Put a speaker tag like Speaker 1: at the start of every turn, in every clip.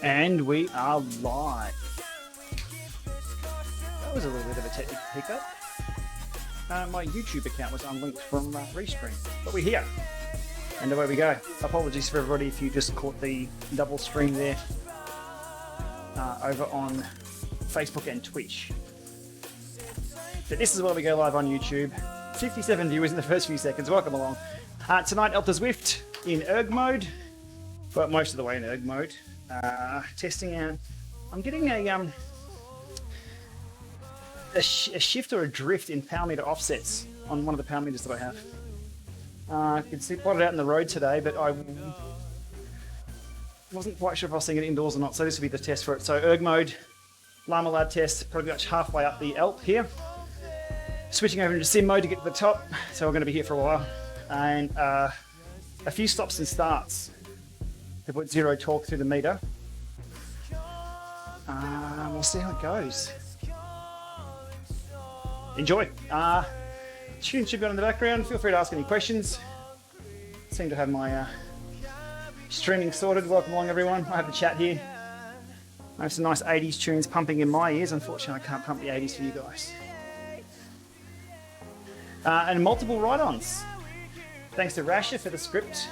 Speaker 1: And we are live. That was a little bit of a technical hiccup. My YouTube account was unlinked from Restream, but we're here. And away we go. Apologies for everybody if you just caught the double stream there over on Facebook and Twitch. But this is where we go live on YouTube. 57 viewers in the first few seconds. Welcome along. Tonight, Alpe du Zwift in erg mode. Well, most of the way in erg mode. Testing out. I'm getting a shift or a drift in power meter offsets on one of the power meters that I have. I can see plotted out in the road today, but I wasn't quite sure if I was seeing it indoors or not, so this will be the test for it. So erg mode, LAMA lab test, pretty much halfway up the Alpe here. Switching over into sim mode to get to the top, so we're going to be here for a while. And a few stops and starts to put zero torque through the meter. We'll see how it goes. Enjoy. Tune should be on in the background. Feel free to ask any questions. Seem to have my streaming sorted. Welcome along, everyone. I have the chat here. I have some nice 80s tunes pumping in my ears. Unfortunately, I can't pump the 80s for you guys. And multiple ride-ons. Thanks to Rasha for the script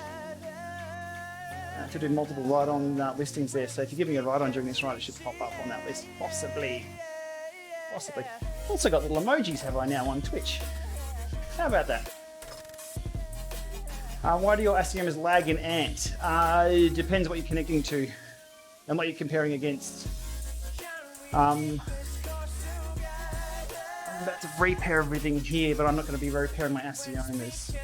Speaker 1: to do multiple ride-on listings there. So if you give me a ride-on during this ride, it should pop up on that list. Possibly. Also got little emojis, have I now, on Twitch. How about that? Why do your ACMs lag in Ant? It depends what you're connecting to and what you're comparing against. I'm about to repair everything here, but I'm not going to be repairing my ACMs.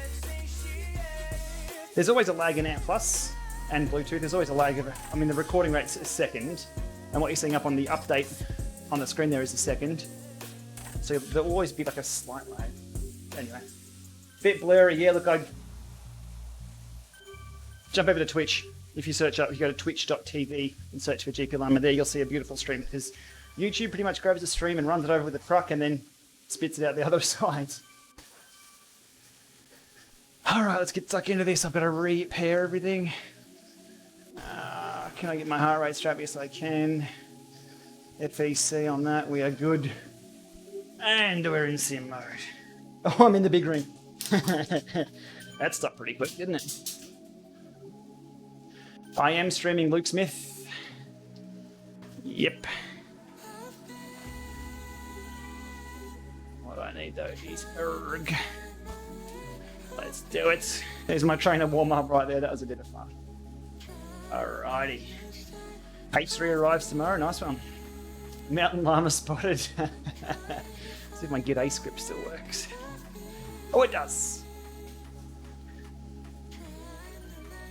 Speaker 1: There's always a lag in Ant Plus and Bluetooth. There's always a lag of, the recording rate's a second, and what you're seeing up on the update on the screen there is a second. So there'll always be like a slight lag. Anyway, bit blurry. Yeah, look, I jump over to Twitch. If you search up, you go to twitch.tv and search for Gplama there, you'll see a beautiful stream, because YouTube pretty much grabs a stream and runs it over with a truck and then spits it out the other side. All right, let's get stuck into this. I've got to repair everything. Can I get my heart rate strap? Yes, I can. FEC on that. We are good. And we're in sim mode. Oh, I'm in the big ring. That stopped pretty quick, didn't it? I am streaming Luke Smith. Yep. What do I need though is erg. Let's do it. There's my trainer warm up right there. That was a bit of fun. Alrighty. H3 arrives tomorrow. Nice one. Mountain llama spotted. See if my G'day script still works. Oh, it does.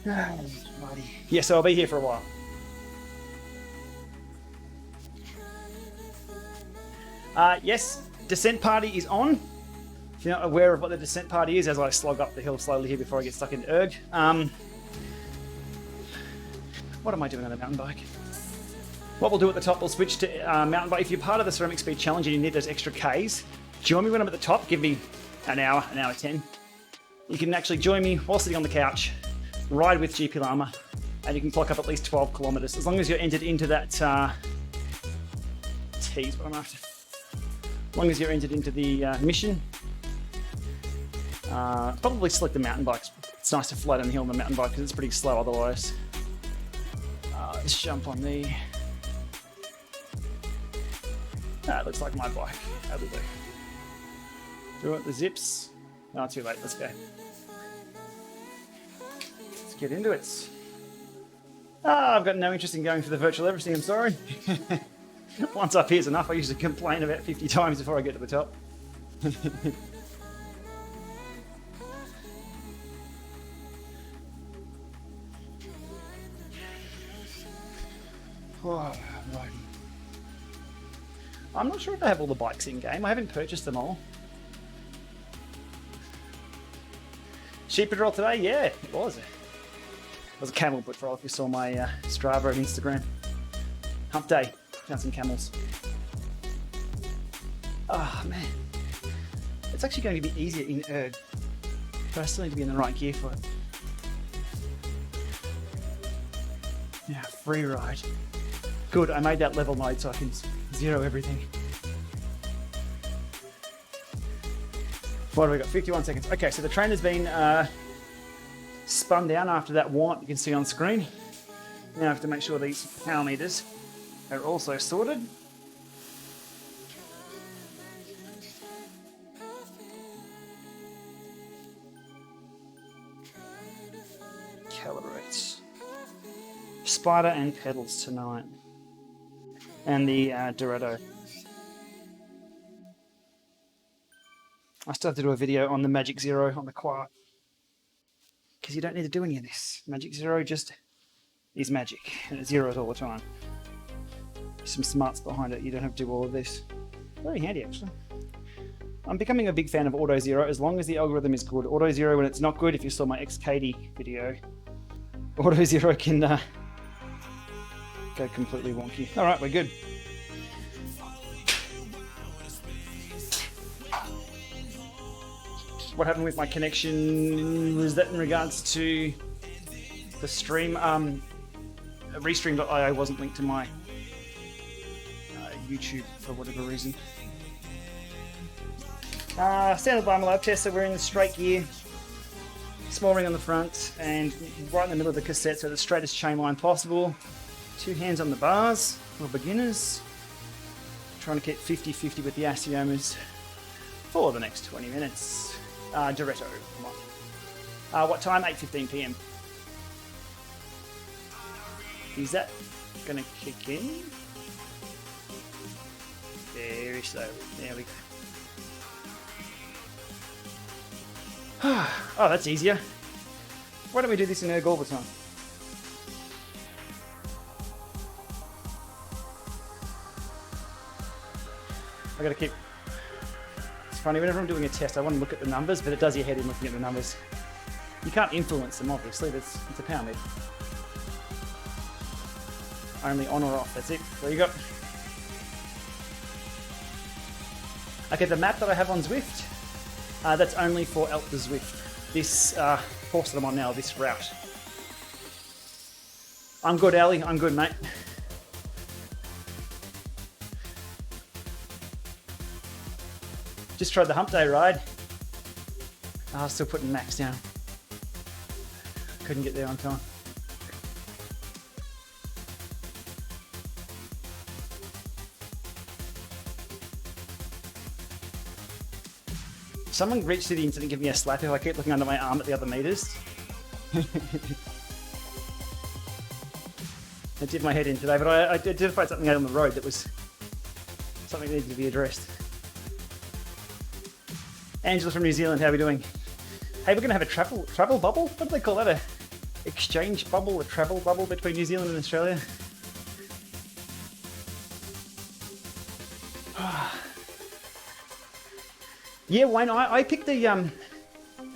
Speaker 1: Yeah, so I'll be here for a while. Yes, descent party is on. If you're not aware of what the descent party is, as I slog up the hill slowly here before I get stuck in erg. What am I doing on the mountain bike? What we'll do at the top, we'll switch to mountain bike. If you're part of the Ceramic Speed Challenge and you need those extra Ks, join me when I'm at the top. Give me an hour 10. You can actually join me while sitting on the couch, ride with Gplama, and you can clock up at least 12 kilometers, as long as you're entered into that T's what I'm after. As long as you're entered into the mission. Probably select the mountain bikes. It's nice to fly down the hill on the mountain bike because it's pretty slow otherwise. Let's jump on the... It looks like my bike. That'll do. Do you want the zips? No, too late. Let's go. Let's get into it. I've got no interest in going for the virtual everything, I'm sorry. Once up here's enough. I usually complain about 50 times before I get to the top. Oh, right. I'm not sure if I have all the bikes in game. I haven't purchased them all. Sheep patrol today? Yeah, it was. It was a camel patrol if you saw my Strava and Instagram. Hump day. Found some camels. Oh, man. It's actually going to be easier in erg. But I still need to be in the right gear for it. Yeah, free ride. Good, I made that level mode so I can zero everything. What do we got? 51 seconds. Okay, so the trainer's been spun down after that warm-up you can see on screen. Now I have to make sure these power meters are also sorted. Calibrates. Spider and pedals tonight. And the Dorado. I still have to do a video on the Magic Zero on the quiet. Because you don't need to do any of this. Magic Zero just is magic. And it zeros all the time. Some smarts behind it. You don't have to do all of this. Very handy, actually. I'm becoming a big fan of Auto Zero as long as the algorithm is good. Auto Zero, when it's not good, if you saw my XKD video, Auto Zero can go completely wonky. Alright, we're good. What happened with my connection? Was that in regards to the stream? Restream.io wasn't linked to my YouTube for whatever reason. Standard LAMA lab test, so we're in the straight gear. Small ring on the front and right in the middle of the cassette, so the straightest chain line possible. 2 hands on the bars for beginners. Trying to keep 50-50 with the aciomas for the next 20 minutes. Diretto, come on. What time? 8:15 PM. Is that gonna kick in? Very slowly. There we go. Oh, that's easier. Why don't we do this in erg all the time? I gotta keep... It's funny, whenever I'm doing a test, I want to look at the numbers, but it does your head in looking at the numbers. You can't influence them, obviously. It's a power meter. Only on or off, that's it. There you go. Okay, the map that I have on Zwift, that's only for Alpe du Zwift. This course that I'm on now, this route. I'm good, Ali. I'm good, mate. Just tried the hump day ride. I was still putting max down. Couldn't get there on time. Someone reached to the internet and give me a slap if I keep looking under my arm at the other meters. It did my head in today, but I identified something out on the road that was something that needed to be addressed. Angela from New Zealand, how are we doing? Hey, we're going to have a travel bubble? What do they call that? A exchange bubble, a travel bubble between New Zealand and Australia? Yeah, Wayne, I picked a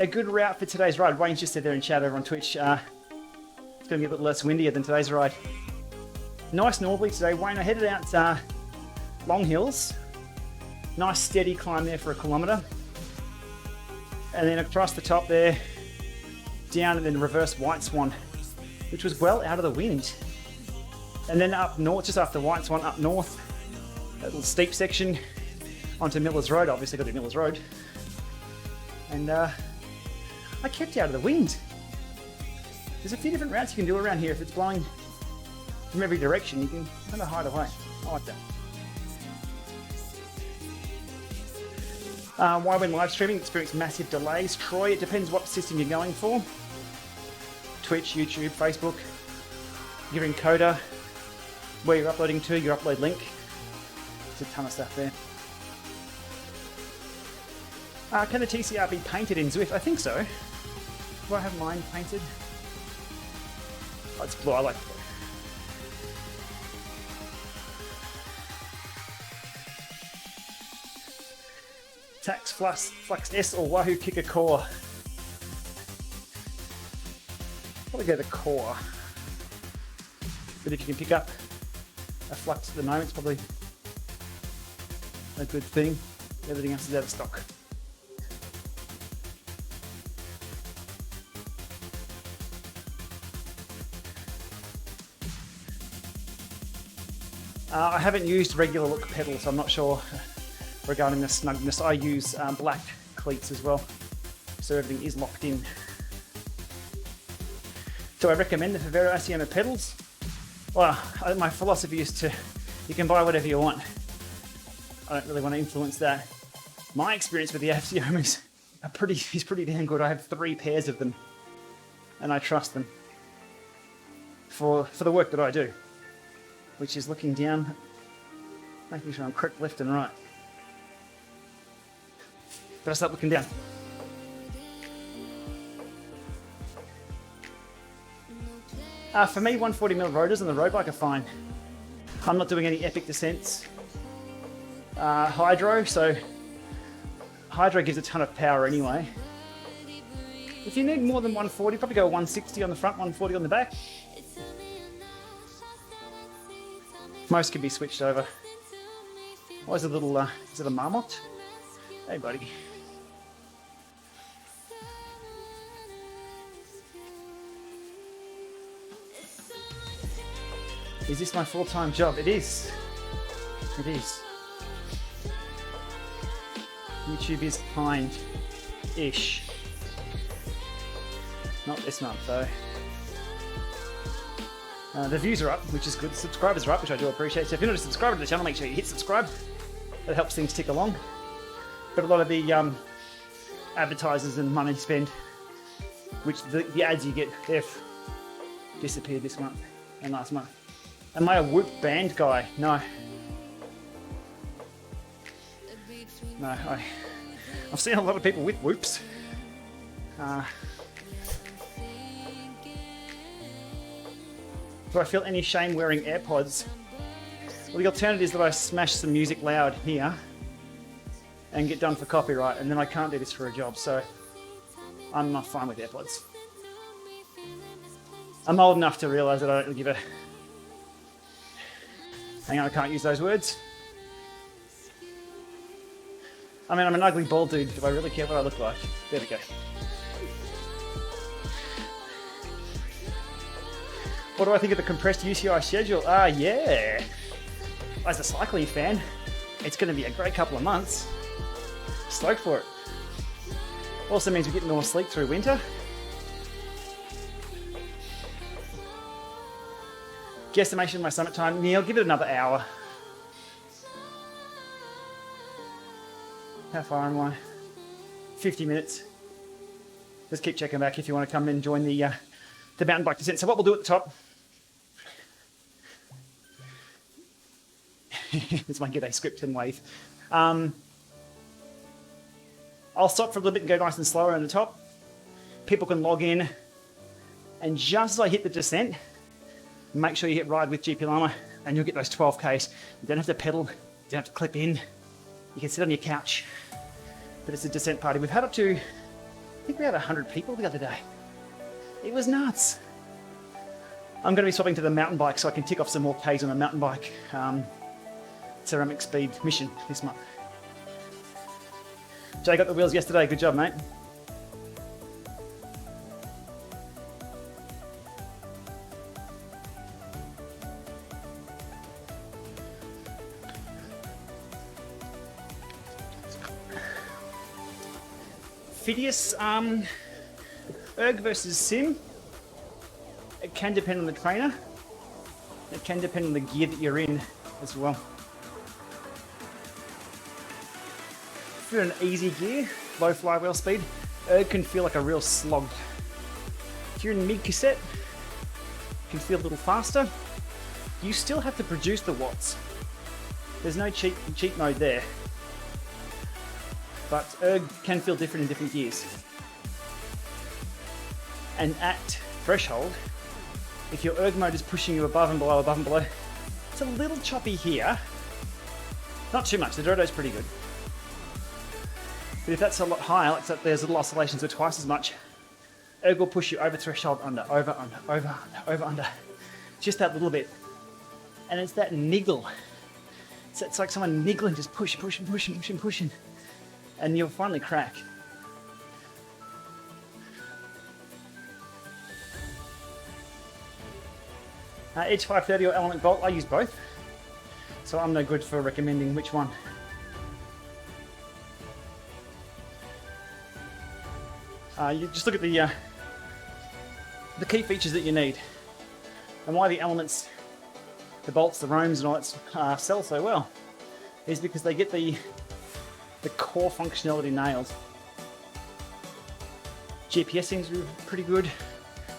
Speaker 1: good route for today's ride. Wayne's just said there in chat over on Twitch. It's going to be a little less windier than today's ride. Nice northerly today, Wayne. I headed out Long Hills. Nice steady climb there for a kilometre. And then across the top there, down and then reverse White Swan, which was well out of the wind. And then up north, just after White Swan, up north, that little steep section onto Miller's Road. Obviously got to be Miller's Road. And I kept out of the wind. There's a few different routes you can do around here. If it's blowing from every direction, you can kind of hide away. I like that. Why when live streaming experience massive delays? Troy, it depends what system you're going for. Twitch, YouTube, Facebook, your encoder, where you're uploading to, your upload link. There's a ton of stuff there. Can the TCR be painted in Zwift? I think so. Do I have mine painted? Oh, it's blue, I like blue. Tax Flux S or Wahoo Kicker Core. Probably go the Core. But if you can pick up a Flux at the moment, it's probably a good thing. Everything else is out of stock. I haven't used regular look pedals, so I'm not sure regarding the snugness. I use black cleats as well, so everything is locked in. Do I recommend the Favero Asiema pedals? Well, my philosophy is you can buy whatever you want. I don't really want to influence that. My experience with the Asiomas is pretty damn good. I have 3 pairs of them, and I trust them for the work that I do, which is looking down, making sure I'm correct left and right. But I start looking down. For me, 140mm rotors on the road bike are fine. I'm not doing any epic descents. Hydro, so Hydro gives a ton of power anyway. If you need more than 140, probably go 160 on the front, 140 on the back. Most can be switched over. Oh, there's a little, is it a marmot? Hey buddy. Is this my full-time job? It is. It is. YouTube is kind-ish. Not this month though. The views are up, which is good. The subscribers are up, which I do appreciate. So if you're not a subscriber to the channel, make sure you hit subscribe. That helps things tick along. But a lot of the advertisers and money spent, which the ads you get, they've disappeared this month and last month. Am I a Whoop band guy? No. No, I've seen a lot of people with Whoops. Do I feel any shame wearing AirPods? Well, the alternative is that I smash some music loud here and get done for copyright, and then I can't do this for a job, so I'm not fine with AirPods. I'm old enough to realise that I don't really give a... Hang on, I can't use those words. I mean, I'm an ugly bald dude. Do I really care what I look like? There we go. What do I think of the compressed UCI schedule? Yeah. As a cycling fan, it's going to be a great couple of months. Stoked for it. Also means we get more sleep through winter. Guesstimation of my summit time. Neil, give it another hour. How far am I? 50 minutes. Just keep checking back if you want to come and join the mountain bike descent. So what we'll do at the top... It's my g'day script and wave. I'll stop for a little bit and go nice and slower on the top. People can log in, and just as I hit the descent, make sure you hit ride with Gplama and you'll get those 12Ks. You don't have to pedal, you don't have to clip in. You can sit on your couch, but it's a descent party. We've had up to, I think we had 100 people the other day. It was nuts. I'm going to be swapping to the mountain bike so I can tick off some more Ks on a mountain bike ceramic speed mission this month. Jay got the wheels yesterday, good job mate. Phidias, erg versus sim. It can depend on the trainer. It can depend on the gear that you're in as well. If you're in an easy gear, low flywheel speed, erg can feel like a real slog. If you're in mid cassette, it can feel a little faster. You still have to produce the watts. There's no cheat mode there. But erg can feel different in different gears. And at threshold, if your erg mode is pushing you above and below, it's a little choppy here. Not too much, the Dodo's pretty good. But if that's a lot higher, like so there's little oscillations of twice as much, erg will push you over threshold, under, over, under. Just that little bit. And it's that niggle. It's like someone niggling, just pushing. And you'll finally crack. Edge 530 or Element Volt, I use both. so I'm no good for recommending which one. You just look at the key features that you need and why the elements, the bolts, the roams and all that sell so well is because they get the core functionality nailed. GPS seems to be pretty good,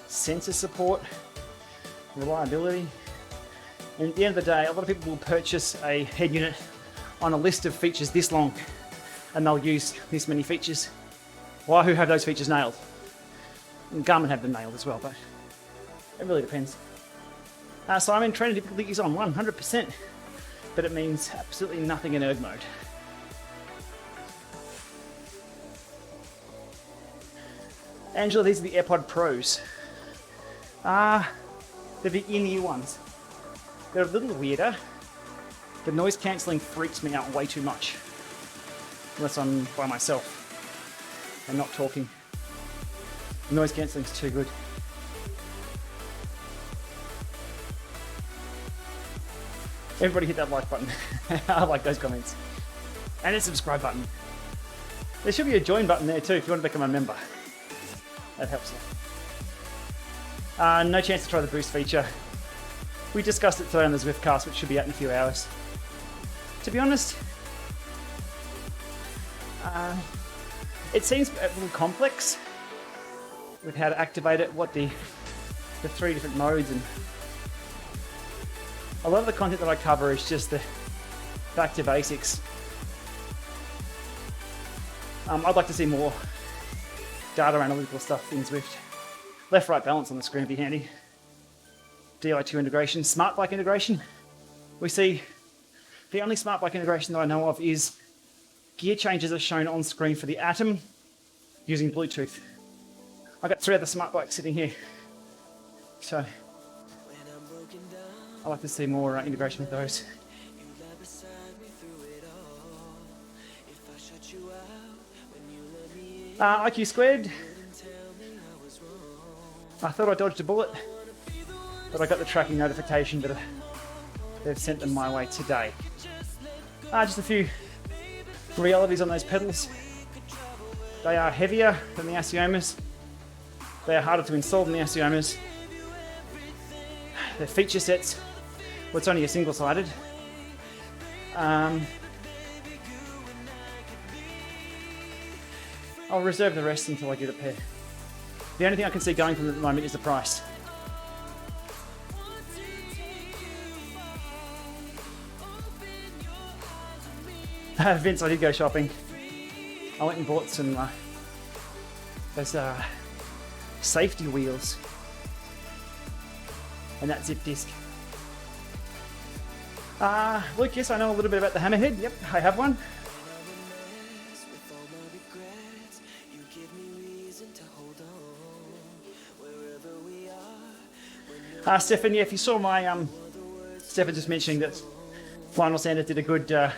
Speaker 1: sensor support, reliability, and at the end of the day a lot of people will purchase a head unit on a list of features this long and they'll use this many features. Wahoo have those features nailed. And Garmin have them nailed as well, but it really depends. So I'm in training difficulties on 100%, but it means absolutely nothing in erg mode. Angela, these are the AirPod Pros. They're the in-ear ones. They're a little weirder. The noise cancelling freaks me out way too much. Unless I'm by myself and not talking. The noise cancelling is too good. Everybody hit that like button. I like those comments. And a subscribe button. There should be a join button there too if you want to become a member. That helps. No chance to try the boost feature. We discussed it today on the Zwiftcast, which should be out in a few hours. To be honest, it seems a little complex with how to activate it, what the 3 different modes, and a lot of the content that I cover is just the back to basics. I'd like to see more data analytical stuff in Zwift. Left-right balance on the screen would be handy. Di2 integration, smart bike integration. We see the only smart bike integration that I know of is gear changes are shown on screen for the Atom using Bluetooth. I've got 3 other smart bikes sitting here. So I'd like to see more integration with those. IQ squared. I thought I dodged a bullet, but I got the tracking notification that they've sent them my way today. Just a few realities on those pedals. They are heavier than the Asiomas. They are harder to install than the Asiomas. Their feature sets, well, it's only a single-sided. I'll reserve the rest until I get a pair. The only thing I can see going from them at the moment is the price. Vince, I did go shopping. I went and bought some those safety wheels and that zip disc. Luke, yes, I know a little bit about the Hammerhead. Yep, I have one. Stefan, yeah, if you saw my, Stefan just mentioning that Lionel Sanders did a good a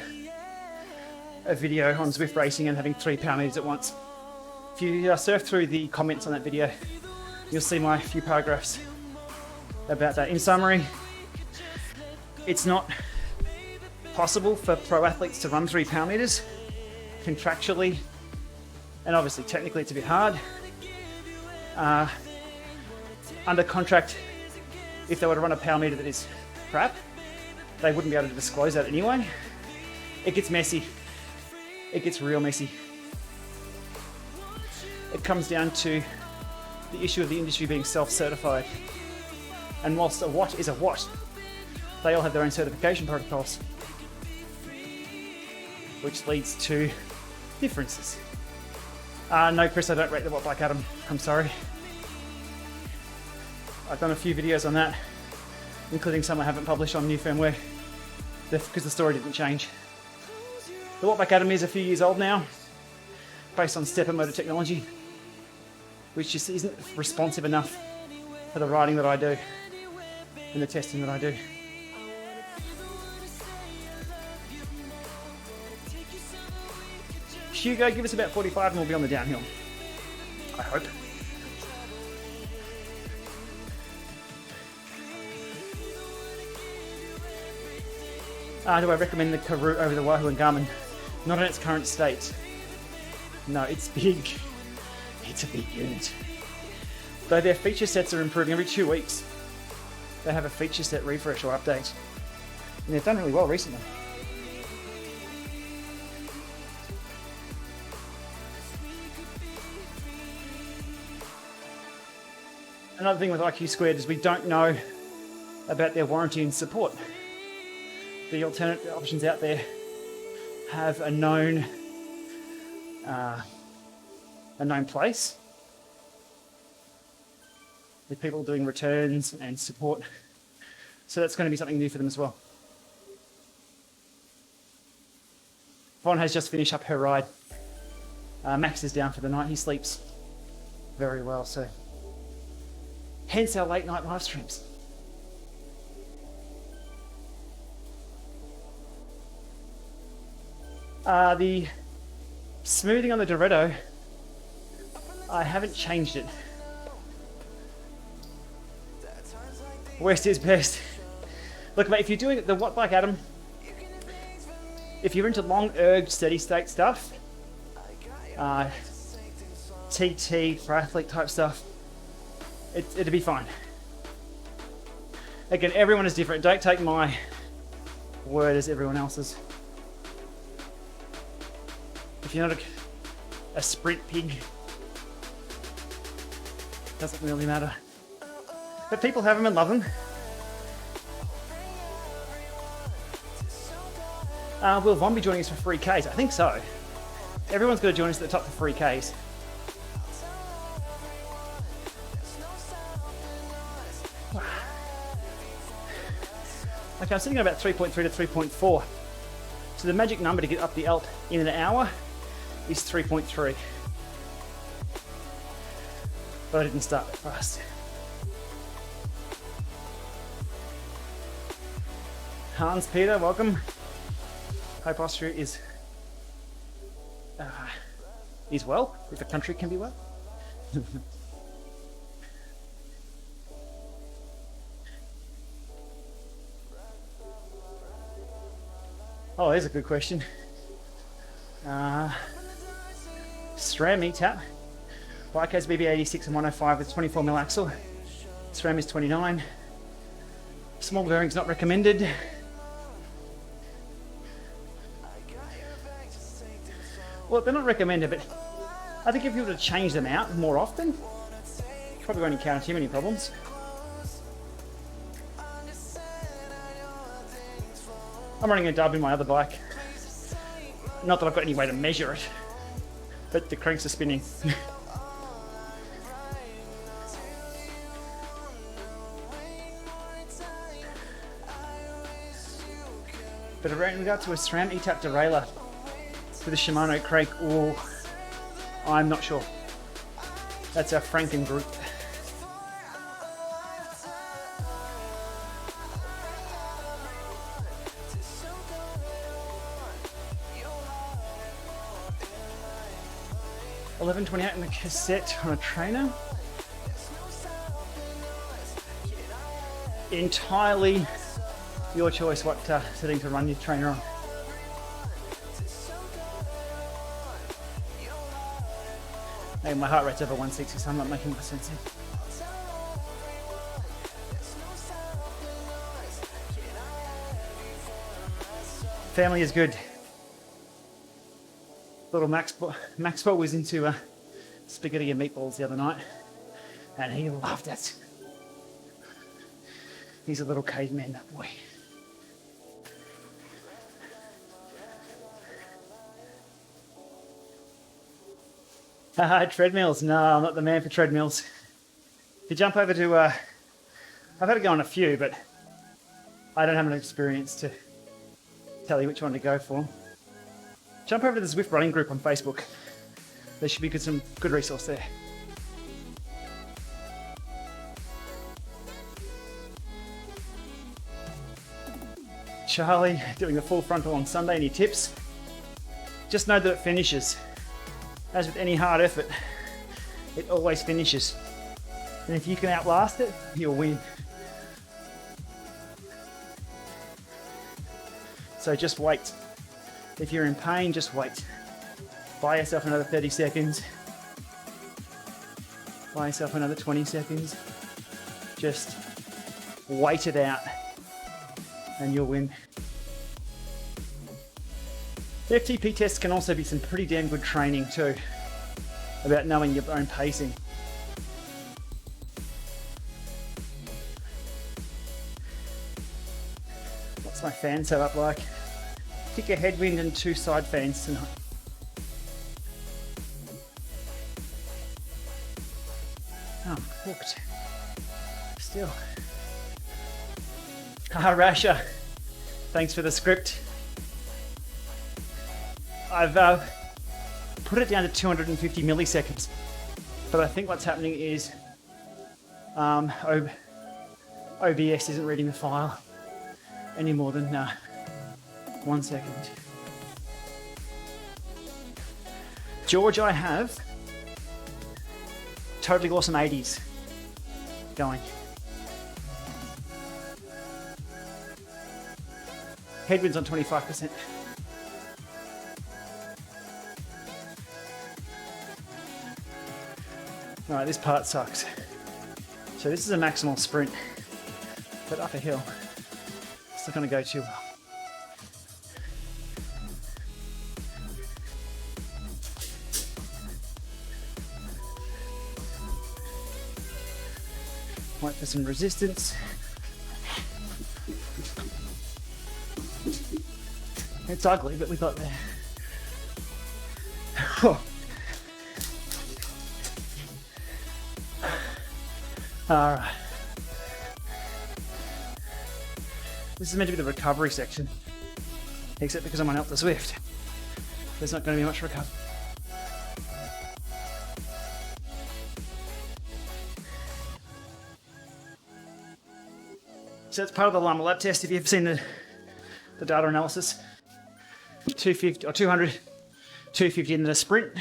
Speaker 1: video on Zwift racing and having 3 power meters at once. If you surf through the comments on that video, you'll see my few paragraphs about that. In summary, it's not possible for pro athletes to run 3 power meters contractually, and obviously technically it's a bit hard. Under contract, if they were to run a power meter that is crap, they wouldn't be able to disclose that anyway. It gets messy. It gets real messy. It comes down to the issue of the industry being self-certified. And whilst a watt is a watt, they all have their own certification protocols, which leads to differences. No, Chris, I don't rate the watt bike Atom. I'm sorry. I've done a few videos on that, including some I haven't published on new firmware, because the story didn't change. The Wattbike Atom is a few years old now, based on stepper motor technology, which just isn't responsive enough for the riding that I do and the testing that I do. Hugo, give us about 45 and we'll be on the downhill. I hope. Do I recommend the Karoo over the Wahoo and Garmin? Not in its current state. No, it's big. It's a big unit. Though their feature sets are improving every 2 weeks. They have a feature set refresh or update. And they've done really well recently. Another thing with IQ Squared is we don't know about their warranty and support. The alternate options out there have a known place with people doing returns and support. So that's going to be something new for them as well. Vaughn has just finished up her ride. Max is down for the night. He sleeps very well, so hence our late night live streams. The smoothing on the Dorado, I haven't changed it. West is best. Look, mate, if you're doing the Watt Bike Adam, if you're into long erg steady state stuff, TT, triathlete type stuff, it'd be fine. Again, everyone is different. Don't take my word as everyone else's. If you're not a sprint pig, doesn't really matter. But people have them and love them. Will Von be joining us for 3Ks? I think so. Everyone's got to join us at the top for 3Ks. Okay, I'm sitting at about 3.3 to 3.4. So the magic number to get up the Alp in an hour is 3.3. But I didn't start that fast. Hans Peter, welcome. Hope Austria is well, if a country can be well. Oh, there's a good question. SRAM ETAP. Bike has BB86 and 105 with 24mm axle. SRAM is 29. Small bearings not recommended. Well, they're not recommended, but I think if you were to change them out more often, probably won't encounter too many problems. I'm running a dub in my other bike. Not that I've got any way to measure it, but the cranks are spinning. But in regard to a SRAM ETAP derailleur with a Shimano crank, I'm not sure. That's our Franken group. $11.28 in the cassette on a trainer. Entirely your choice what setting to run your trainer on. Hey, my heart rate's over 160, so I'm not making much sense here. Family is good. Little Maxwell was into spaghetti and meatballs the other night, and he loved it. He's a little caveman, that boy. Treadmills? No, I'm not the man for treadmills. If you jump over to, I've had to go on a few, but I don't have enough experience to tell you which one to go for. Jump over to the Zwift running group on Facebook. There should be some good resource there. Charlie, doing the full frontal on Sunday, any tips? Just know that it finishes. As with any hard effort, it always finishes. And if you can outlast it, you'll win. So just wait. If you're in pain, just wait. Buy yourself another 30 seconds. Buy yourself another 20 seconds. Just wait it out and you'll win. The FTP tests can also be some pretty damn good training too, about knowing your own pacing. What's my fan setup like? Kick a headwind and 2 side fans tonight. Oh, I'm hooked. Still. Rasha, thanks for the script. I've put it down to 250 milliseconds, but I think what's happening is OBS isn't reading the file any more than 1 second. George, I have totally awesome 80s going. Headwinds on 25%. Alright, this part sucks. So this is a maximal sprint, but up a hill. It's not going to go too well. Wait for some resistance. It's ugly, but we got there. All right. This is meant to be the recovery section, except because I'm on Alpe du Zwift, there's not going to be much recovery. So that's part of the LAMA lab test. If you've seen the data analysis, 250 or 200, 250 in the sprint,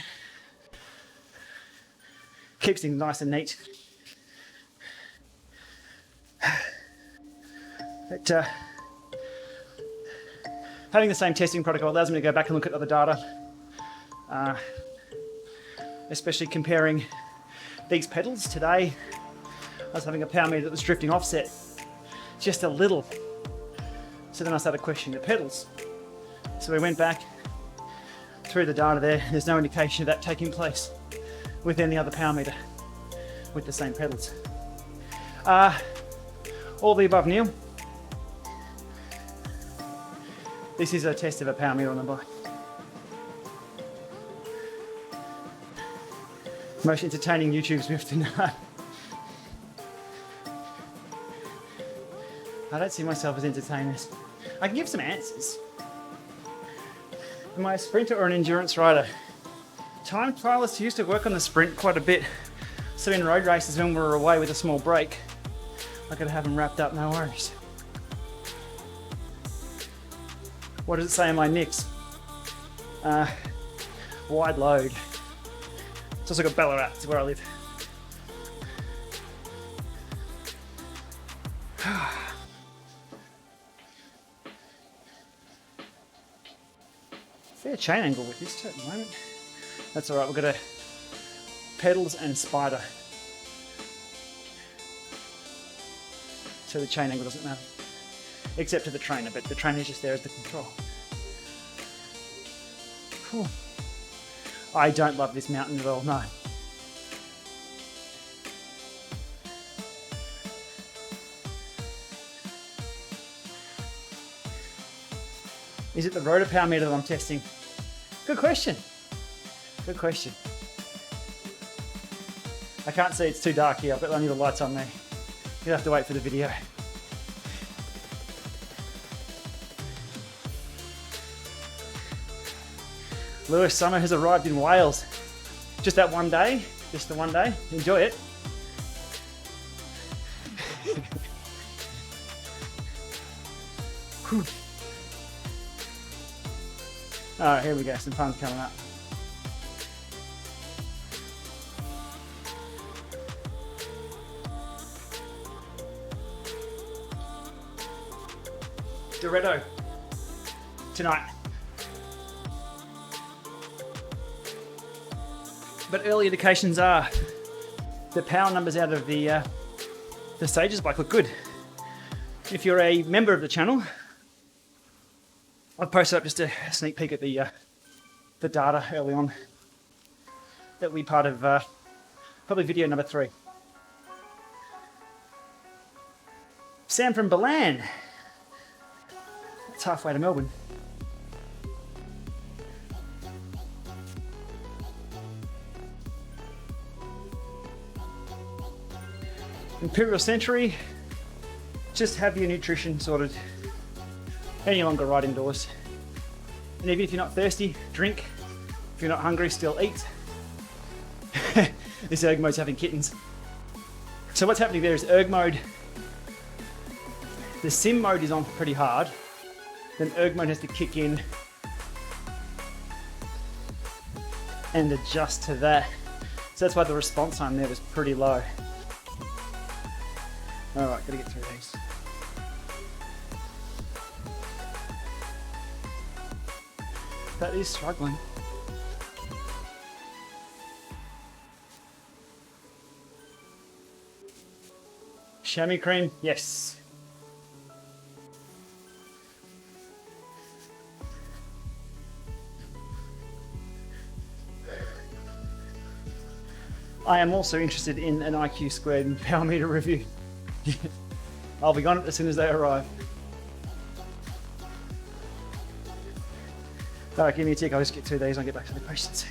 Speaker 1: keeps things nice and neat. But having the same testing protocol allows me to go back and look at other data, especially comparing these pedals. Today, I was having a power meter that was drifting offset just a little. So then I started questioning the pedals. So we went back through the data there. There's no indication of that taking place with any other power meter with the same pedals. All the above, Neil. This is a test of a power meter on the bike. Most entertaining YouTube Zwift to know. I don't see myself as entertainers. I can give some answers. Am I a sprinter or an endurance rider? Time trialists used to work on the sprint quite a bit. So in road races when we were away with a small break, I could have them wrapped up, no worries. What does it say in my mix? Wide load. It's also got Ballarat, it's where I live. Fair chain angle with this too at the moment. That's alright, we've got a pedals and spider. So the chain angle doesn't matter. Except to the trainer, but the trainer's just there as the control. Cool. I don't love this mountain at all, no. Is it the rotor power meter that I'm testing? Good question. Good question. I can't see, it's too dark here. I've got only the lights on me. You'll have to wait for the video. Lewis, summer has arrived in Wales. Just that one day, just the one day. Enjoy it. All right, here we go, some fun's coming up. Doretto. tonight. But early indications are the power numbers out of the stages bike look good. If you're a member of the channel, I've posted up just a sneak peek at the data early on. That'll be part of probably video number 3. Sam from Balan. That's halfway to Melbourne. Imperial Century, just have your nutrition sorted. Any longer ride indoors. And even if you're not thirsty, drink. If you're not hungry, still eat. This erg mode's having kittens. So what's happening there is erg mode, the sim mode is on pretty hard, then erg mode has to kick in and adjust to that. So that's why the response time there was pretty low. Alright, gotta get through these. That is struggling. Chamois cream, yes. I am also interested in an IQ squared and power meter review. I'll be on it as soon as they arrive. Alright, give me a tick, I'll just get through these and I'll get back to the questions.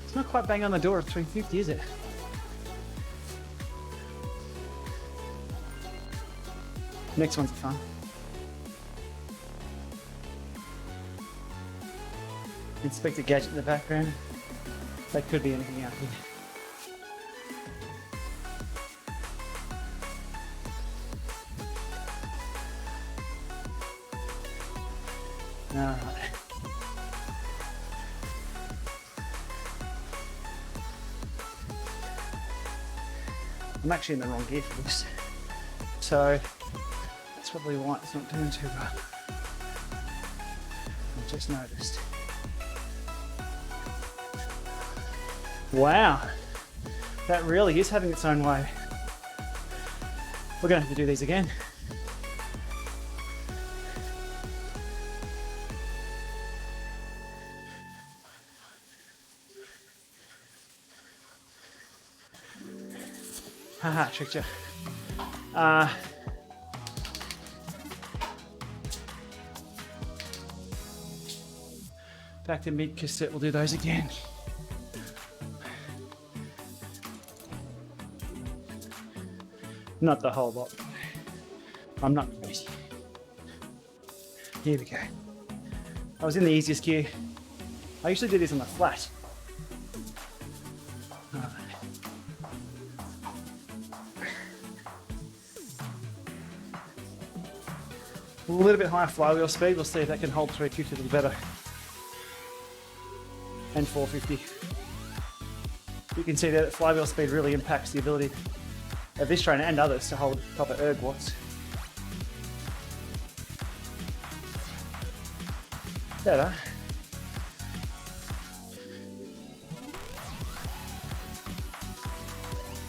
Speaker 1: It's not quite bang on the door of 350, is it? Next one's fun. Inspect a gadget in the background. That could be anything out here. Alright. I'm actually in the wrong gear for this. So that's probably why it's not doing too well. I just noticed. Wow, that really is having its own way. We're going to have to do these again. Haha, tricked you. Back to mid cassette, we'll do those again. Not the whole lot. I'm not crazy. Here we go. I was in the easiest gear. I usually do this on the flat. A little bit higher flywheel speed. We'll see if that can hold 350 a little better. And 450. You can see that flywheel speed really impacts the ability of this trainer and others to hold proper erg watts. Better.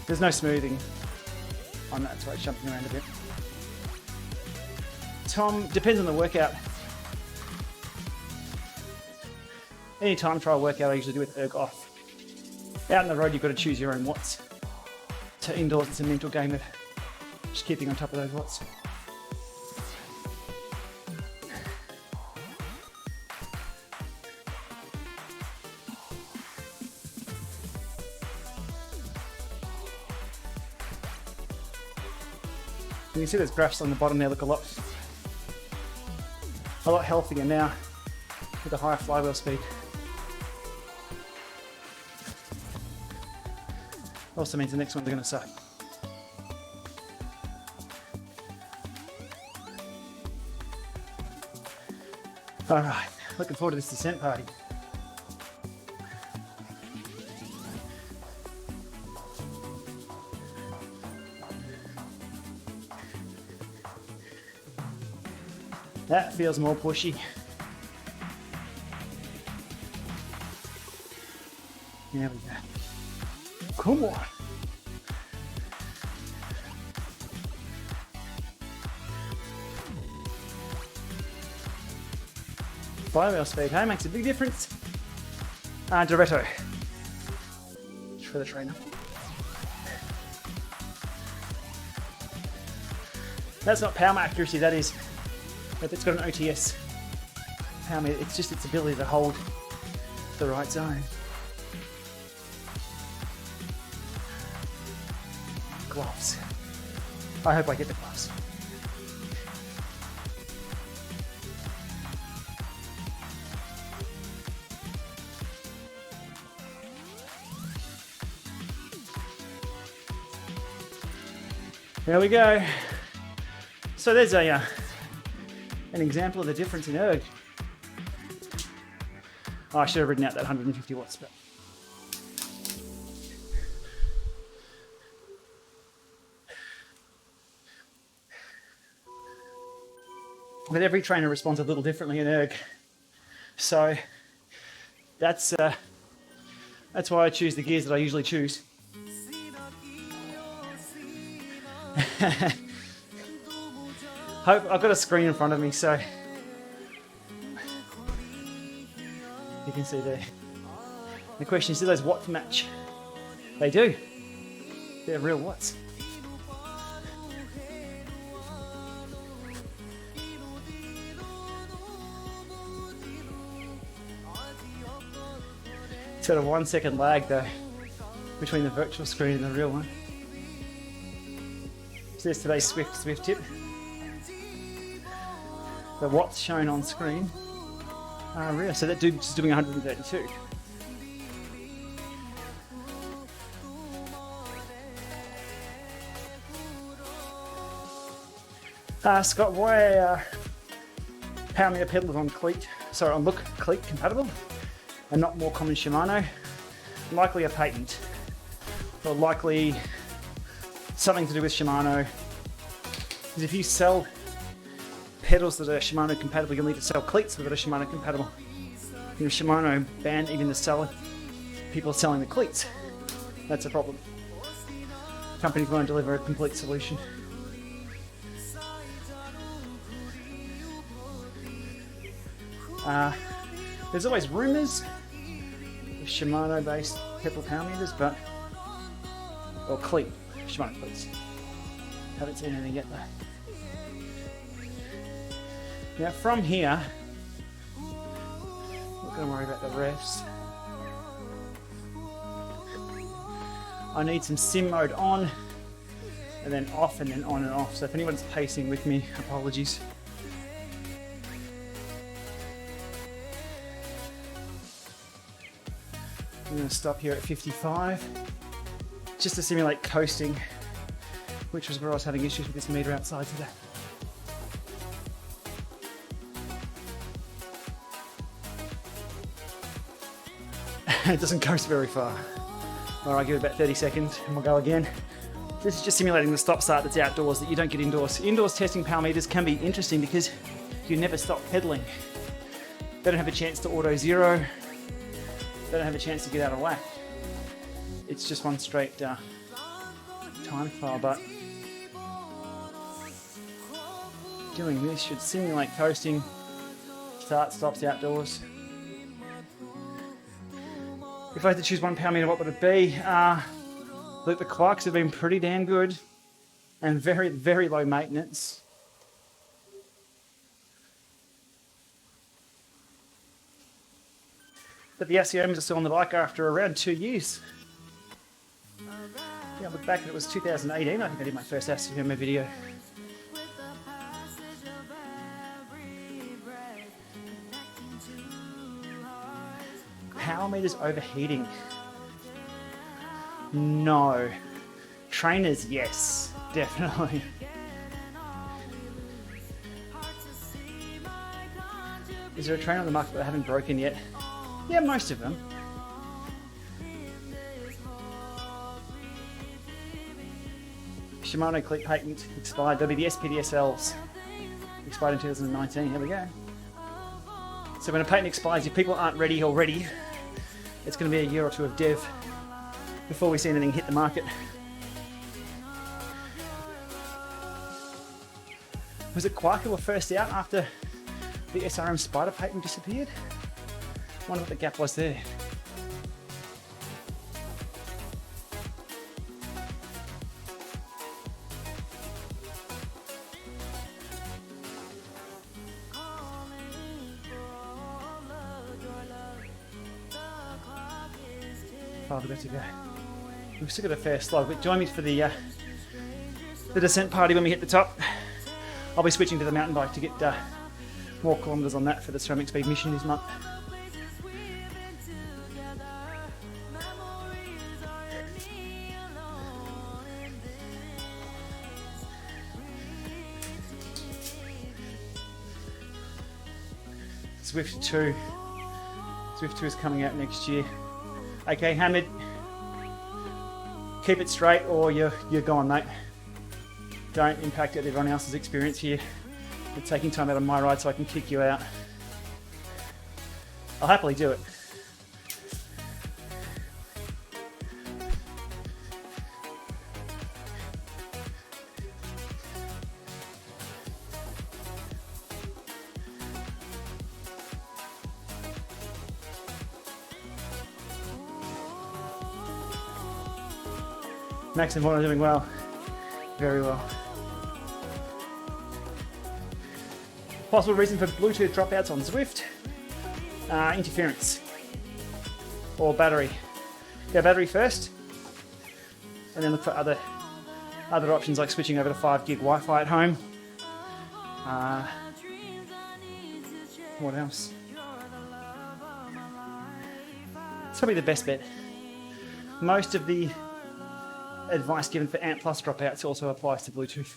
Speaker 1: There's no smoothing on that, so it's jumping around a bit. Tom, depends on the workout. Any time trial workout I usually do with erg off. Out on the road you've got to choose your own watts. So indoors it's a mental game of just keeping on top of those watts. You can see those graphs on the bottom there look a lot healthier now with a higher flywheel speed. Also means the next ones are going to suck. Alright, looking forward to this descent party. That feels more pushy. There we go. Come on. Flywheel speed, hey, makes a big difference. Diretto. For the trainer. That's not power accuracy, that is. If it's got an OTS power meter, it's just its ability to hold the right zone. Gloves. I hope I get the gloves. There we go. So there's an example of the difference in erg. Oh, I should have written out that 150 watts. But every trainer responds a little differently in erg. So that's why I choose the gears that I usually choose. I've got a screen in front of me, so you can see there. The question is, do those watts match? They do. They're real watts. It's got a 1 second lag though between the virtual screen and the real one. So there's today's Zwift tip. The watts shown on screen are real. So that dude's doing 132. Scott, why power meter pedals on cleat? Sorry, on look cleat compatible, and not more common Shimano? Likely a patent, or likely something to do with Shimano. Because if you sell pedals that are Shimano compatible, you'll need to sell cleats that are Shimano compatible. And if Shimano banned even the seller, people selling the cleats, that's a problem. Companies won't deliver a complete solution. There's always rumours of Shimano-based pedal power meters, or cleat, Shimano cleats. Haven't seen anything yet though. Now from here, not going to worry about the refs. I need some sim mode on, and then off, and then on and off. So if anyone's pacing with me, apologies. I'm going to stop here at 55, just to simulate coasting, which was where I was having issues with this meter outside today. It doesn't coast very far. Alright, give it about 30 seconds and we'll go again. This is just simulating the stop start that's outdoors that you don't get indoors. Indoors testing power meters can be interesting because you never stop pedaling. They don't have a chance to auto zero. They don't have a chance to get out of whack. It's just one straight time file, but doing this should simulate coasting, start, stops outdoors. If I had to choose one power meter, what would it be? Look, the Quarks have been pretty damn good and very, very low maintenance. But the Aciomas are still on the bike after around 2 years. Yeah, I look back and it was 2018, I think I did my first Acioma video. Power meters overheating? No. Trainers, yes, definitely. Is there a trainer on the market that I haven't broken yet? Yeah, most of them. Shimano cleat patent expired. There'll be the SPDSLs. expired in 2019. Here we go. So when a patent expires, if people aren't ready already, it's going to be a year or two of dev before we see anything hit the market. Was it Quark who were first out after the SRM Spider patent disappeared? I wonder what the gap was there. Oh, we've got to go. We've still got a fair slog, but join me for the descent party when we hit the top. I'll be switching to the mountain bike to get more kilometres on that for the Ceramic Speed mission this month. Zwift 2. Zwift 2 is coming out next year. Okay, Hamid, keep it straight or you're gone, mate. Don't impact everyone else's experience here. You're taking time out of my ride so I can kick you out. I'll happily do it. Max and Horn are doing well. Very well. Possible reason for Bluetooth dropouts on Zwift? Interference. Or battery. Go battery first. And then look for other options like switching over to 5 gig Wi-Fi at home. What else? It's probably the best bet. Most of the advice given for ANT Plus dropouts also applies to Bluetooth.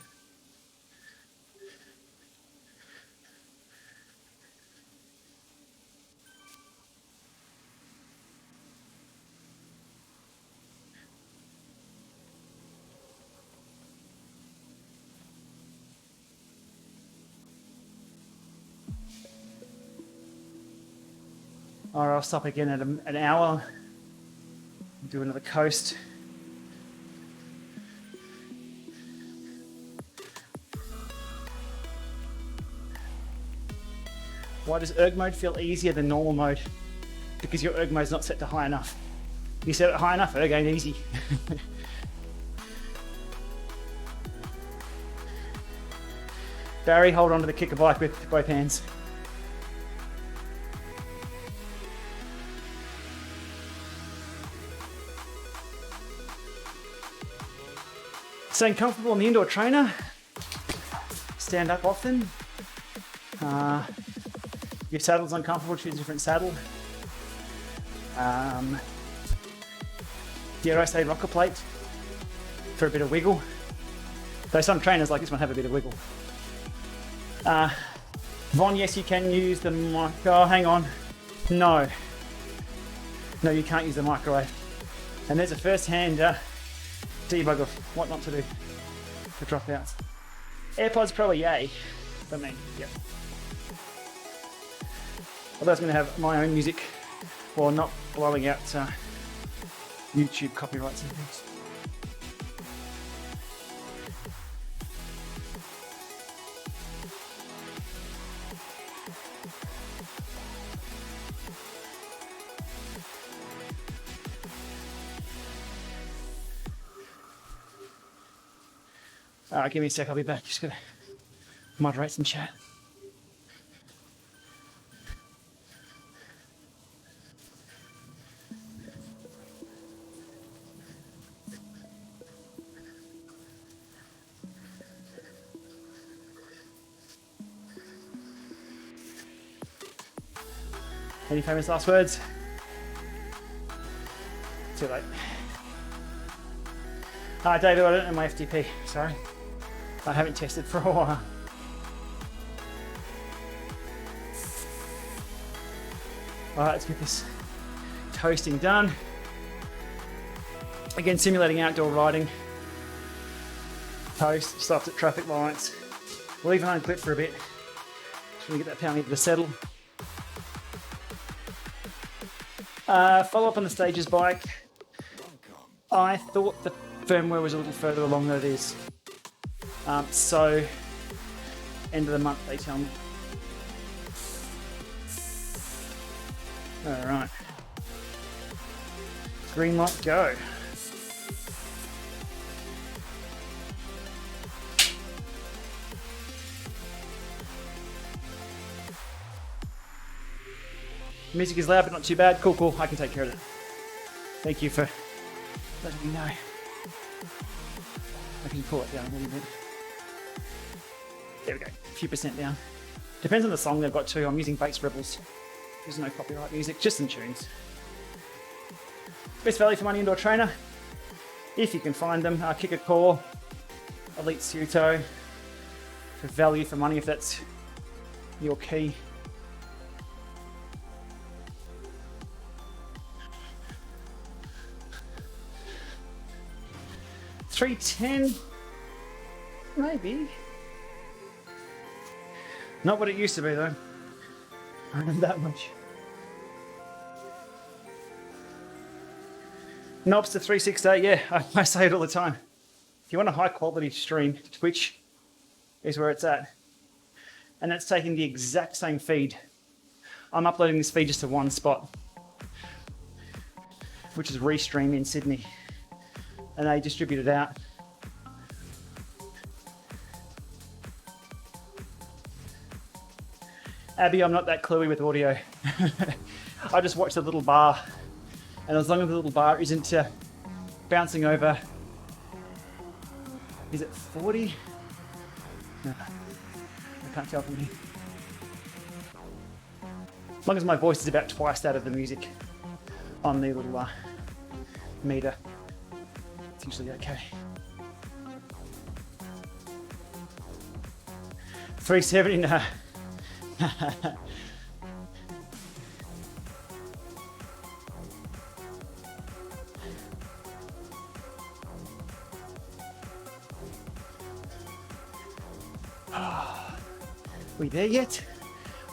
Speaker 1: Alright, I'll stop again at an hour. Do another coast. Why does erg mode feel easier than normal mode? Because your erg mode's not set to high enough. You set it high enough, erg ain't easy. Barry, hold on to the kicker bike with both hands. Staying comfortable on the indoor trainer. Stand up often. Your saddle's uncomfortable, choose a different saddle. Dare I say rocker plate for a bit of wiggle. Though some trainers like this one have a bit of wiggle. Von, yes, you can use the mic. Oh, hang on. No, you can't use the microwave. And there's a first-hand debug of what not to do for dropouts. AirPods Pro are yay for me. Yep. Although it's going to have my own music while not blowing out YouTube copyrights and things. Alright, give me a sec, I'll be back. Just gotta moderate some chat. Any famous last words? Too late. David, I don't know my FTP, sorry. I haven't tested for a while. Alright, let's get this toasting done. Again, simulating outdoor riding. Toast, stopped at traffic lights. We'll leave it unclipped for a bit. Let me get that power meter to settle. Follow up on the Stages bike. I thought the firmware was a little further along than it is. So, end of the month, they tell me. All right. Green light, go. Music is loud, but not too bad. Cool, cool. I can take care of it. Thank you for letting me know. I can pull it down a little bit. There we go. A few percent down. Depends on the song they've got too. I'm using Bass Rebels. There's no copyright music, just some tunes. Best value for money indoor trainer, if you can find them. Kick a Core, Elite Suto, for value for money if that's your key. $310, maybe. Not what it used to be though. I remember that much. Knobs to 368, yeah, I say it all the time. If you want a high quality stream, Twitch is where it's at. And that's taking the exact same feed. I'm uploading this feed just to one spot, which is Restream in Sydney. And they distribute it out. Abby, I'm not that cluey with audio. I just watch the little bar. And as long as the little bar isn't bouncing over, is it 40? No, I can't tell from here. As long as my voice is about twice that of the music on the little meter, it's usually okay. 370, no. We there yet?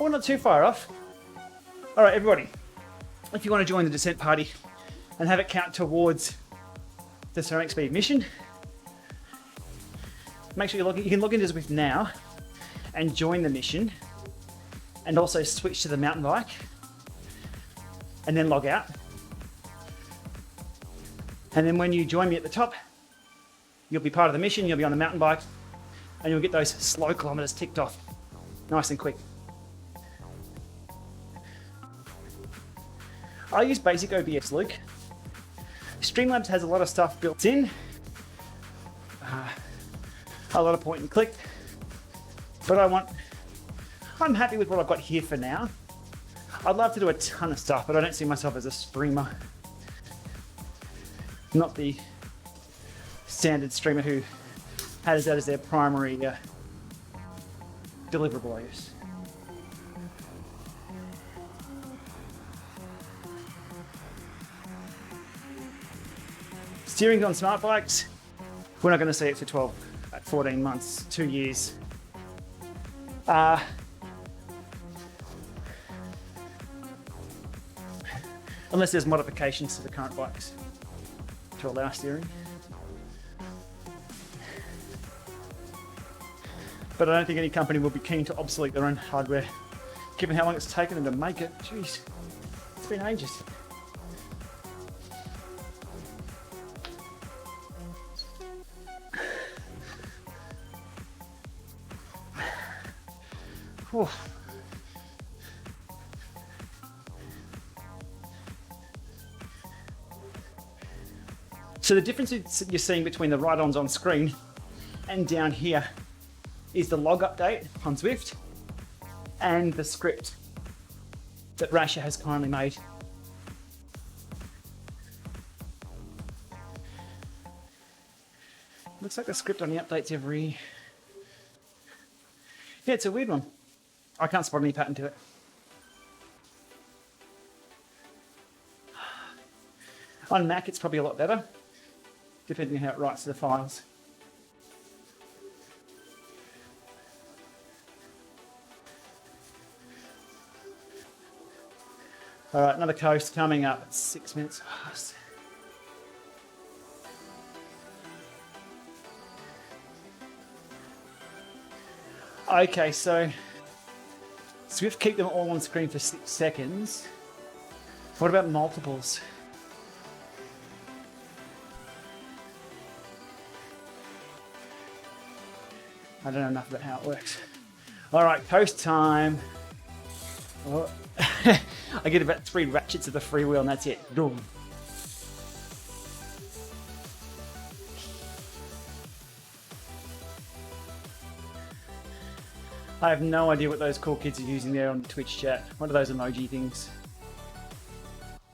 Speaker 1: Oh, not too far off. All right, everybody. If you want to join the descent party and have it count towards the Ceramic Speed mission, make sure you can log into Zwift now and join the mission, and also switch to the mountain bike, and then log out. And then when you join me at the top, you'll be part of the mission. You'll be on the mountain bike, and you'll get those slow kilometers ticked off. Nice and quick. I use basic OBS, Luke. Streamlabs has a lot of stuff built in. A lot of point and click. But I'm happy with what I've got here for now. I'd love to do a ton of stuff, but I don't see myself as a streamer. Not the standard streamer who has that as their primary deliverable, I guess. Steering on smart bikes, we're not going to see it for 14 months, 2 years. Unless there's modifications to the current bikes to allow steering. But I don't think any company will be keen to obsolete their own hardware, given how long it's taken them to make it. Jeez, it's been ages. Whew. So the difference you're seeing between the ride-ons on screen and down here is the log update on Zwift and the script that Rasha has kindly made. Looks like the script on the updates every... Yeah, it's a weird one. I can't spot any pattern to it. On Mac, it's probably a lot better, depending on how it writes to the files. All right, another coast coming up at 6 minutes. Okay, so Zwift keep them all on screen for 6 seconds. What about multiples? I don't know enough about how it works. All right, coast time. Oh. I get about 3 ratchets of the freewheel and that's it. Boom. I have no idea what those cool kids are using there on the Twitch chat. What are those emoji things?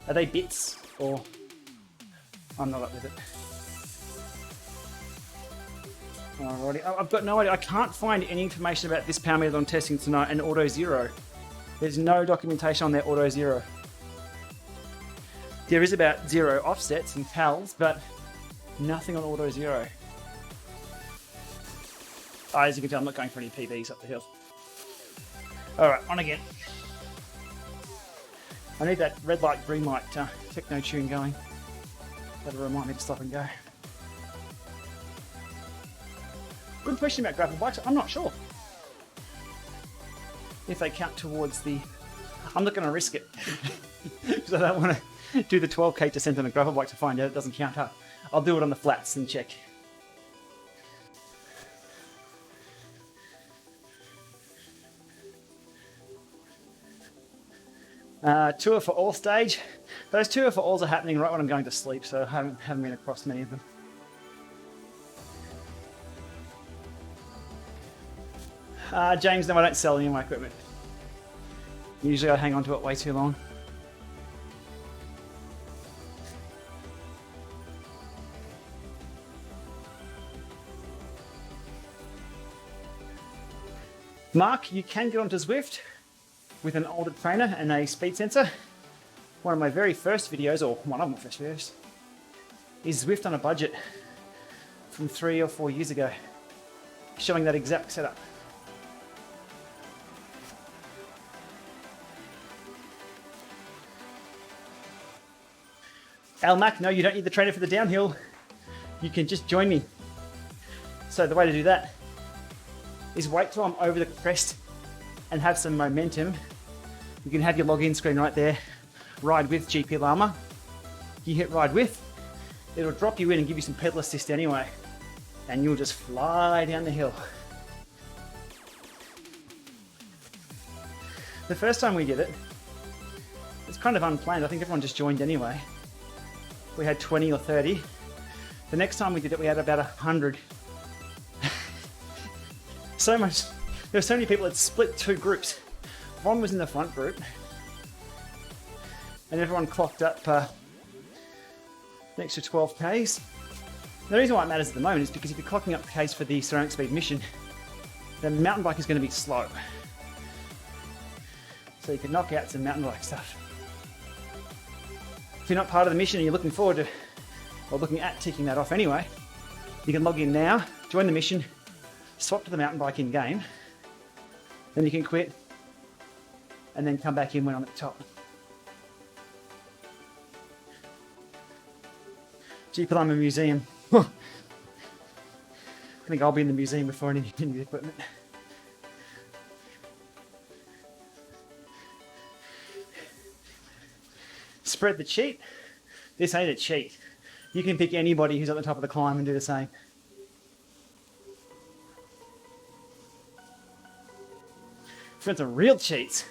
Speaker 1: Are they bits or? I'm not up with it. Alrighty, I've got no idea. I can't find any information about this power meter I'm testing tonight and Auto Zero. There's no documentation on their Auto Zero. There is about 0 offsets and PALs, but nothing on Auto Zero. As you can tell, I'm not going for any PBs up the hill. Alright, on again. I need that red light, green light techno tune going. That'll remind me to stop and go. Good question about gravel bikes. I'm not sure if they count towards the... I'm not going to risk it because I don't want to do the 12k descent on a gravel bike to find out it doesn't count up. I'll do it on the flats and check. Tour for all stage. Those tour for alls are happening right when I'm going to sleep, so I haven't been across many of them. James, no, I don't sell any of my equipment. Usually I hang on to it way too long. Mark, you can get onto Zwift with an older trainer and a speed sensor. One of my very first videos, or one of my first videos, is Zwift on a budget from 3 or 4 years ago, showing that exact setup. Al Mac, no, you don't need the trainer for the downhill. You can just join me. So the way to do that is wait till I'm over the crest and have some momentum. You can have your login screen right there. Ride with Gplama. You hit ride with, it'll drop you in and give you some pedal assist anyway. And you'll just fly down the hill. The first time we did it, it's kind of unplanned. I think everyone just joined anyway. We had 20 or 30. The next time we did it, we had about 100. So much. There were so many people that split 2 groups. One was in the front group, and everyone clocked up an extra 12 Ks. The reason why it matters at the moment is because if you're clocking up Ks for the ceramic speed mission, the mountain bike is going to be slow. So you can knock out some mountain bike stuff. If you're not part of the mission and you're looking forward to, or looking at ticking that off anyway, you can log in now, join the mission, swap to the mountain bike in game, then you can quit, and then come back in when I'm at the top. Gplama Museum. I think I'll be in the museum before any of the equipment. Spread the cheat. This ain't a cheat. You can pick anybody who's at the top of the climb and do the same. If you want some real cheats,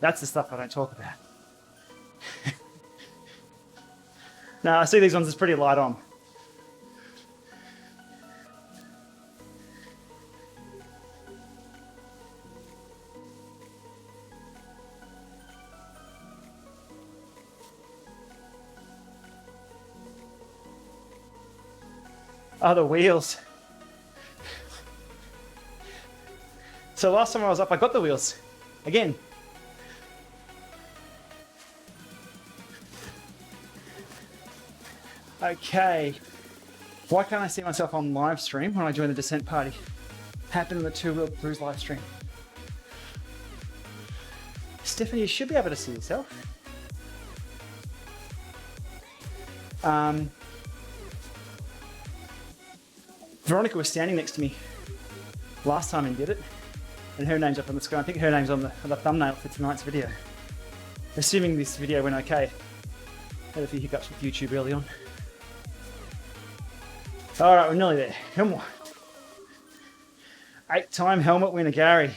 Speaker 1: that's the stuff I don't talk about. Now, I see these ones as pretty light on. Oh, the wheels. So last time I was up, I got the wheels. Again. Okay. Why can't I see myself on live stream when I join the descent party? Happened in the two-wheel cruise live stream. Stephanie, you should be able to see yourself. Veronica was standing next to me last time and did it, and her name's up on the screen. I think her name's on the thumbnail for tonight's video. Assuming this video went okay. Had a few hiccups with YouTube early on. Alright, we're nearly there. Come on. 8-time helmet winner, Gary.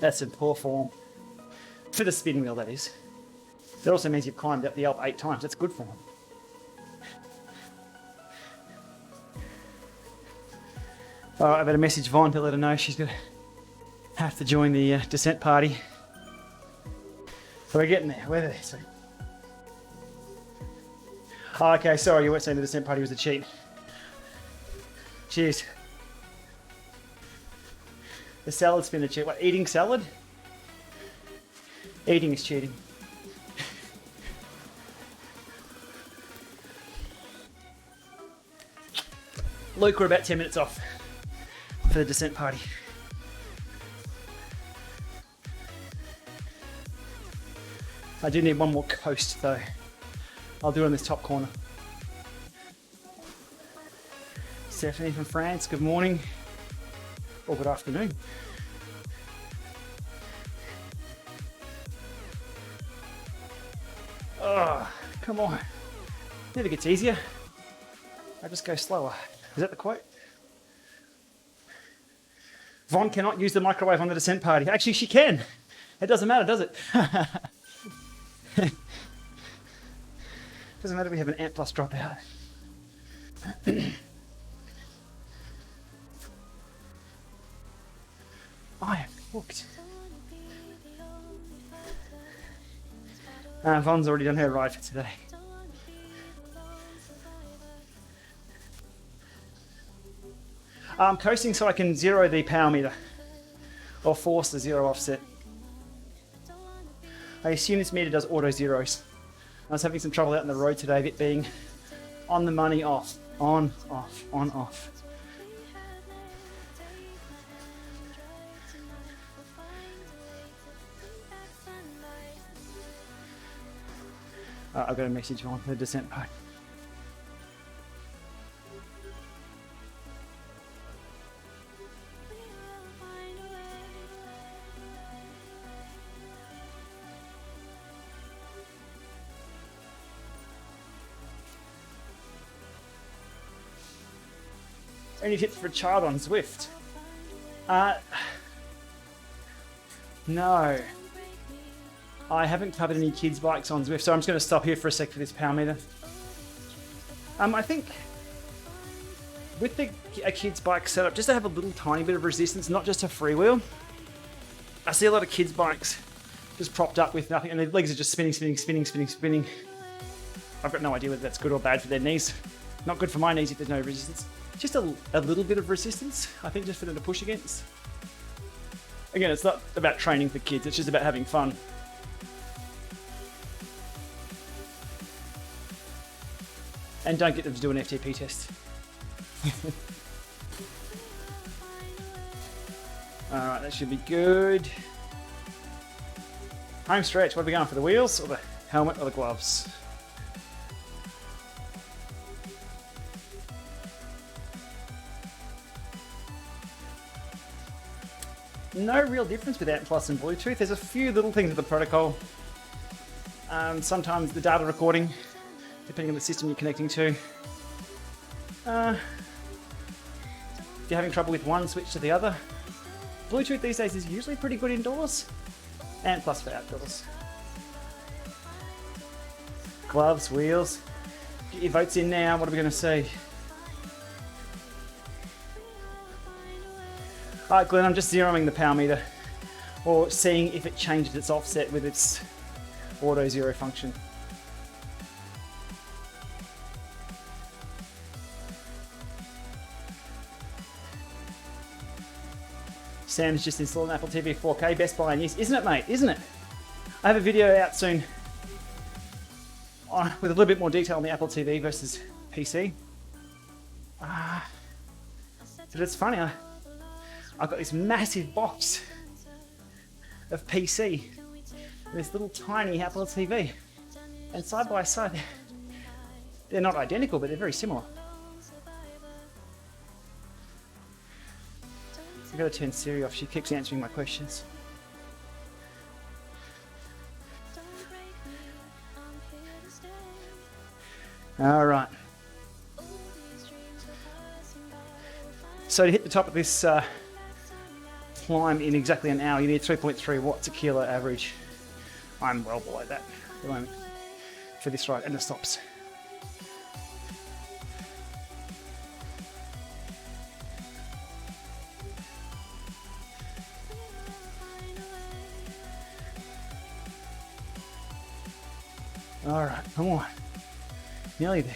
Speaker 1: That's in poor form. For the spin wheel, that is. That also means you've climbed up the Alp 8 times. That's good form. Alright, I better message Vaughn to let her know she's going to have to join the descent party. We're getting there. We're there. So. Oh, okay, sorry, you weren't saying the descent party was a cheat. Cheers. The salad's been a cheat. What, eating salad? Eating is cheating. Luke, we're about 10 minutes off for the descent party. I do need one more coast though. I'll do it on this top corner. Stephanie from France, good morning. Or good afternoon. Oh, come on. Never gets easier. I just go slower. Is that the quote? Vaughn cannot use the microwave on the descent party. Actually, she can. It doesn't matter, does it? Doesn't matter if we have an Ant Plus dropout. I am hooked. Vaughn's already done her ride for today. I'm coasting so I can zero the power meter or force the zero offset. I assume this meter does auto zeros. I was having some trouble out on the road today, of it being on the money, off, on, off, on, off. I've got a message on the descent part. Any tips for a child on Zwift? No. I haven't covered any kids' bikes on Zwift, so I'm just going to stop here for a sec for this power meter. I think with a kid's bike setup, just to have a little tiny bit of resistance, not just a freewheel. I see a lot of kids' bikes just propped up with nothing, and their legs are just spinning, spinning, spinning, spinning, spinning. I've got no idea whether that's good or bad for their knees. Not good for my knees if there's no resistance. Just a little bit of resistance, I think, just for them to push against. Again, it's not about training for kids, it's just about having fun. And don't get them to do an FTP test. Alright, that should be good. Home stretch, what are we going for, the wheels or the helmet or the gloves? No real difference with Ant Plus and Bluetooth. There's a few little things with the protocol. Sometimes the data recording, depending on the system you're connecting to. If you're having trouble with one, switch to the other. Bluetooth these days is usually pretty good indoors. Ant Plus for outdoors. Gloves, wheels. Get your votes in now. What are we going to see? Alright, Glenn, I'm just zeroing the power meter, or seeing if it changes its offset with its auto zero function. Sam's just installed an Apple TV 4K, Best Buy and yes, isn't it, mate? Isn't it? I have a video out soon with a little bit more detail on the Apple TV versus PC. But it's funny, I've got this massive box of PC. This little tiny Apple TV. And side by side, they're not identical, but they're very similar. I've got to turn Siri off. She keeps answering my questions. All right. So to hit the top of this climb in exactly an hour, you need 3.3 watts a kilo average. I'm well below that at the moment for this ride and the stops. All right, come on. Nearly there.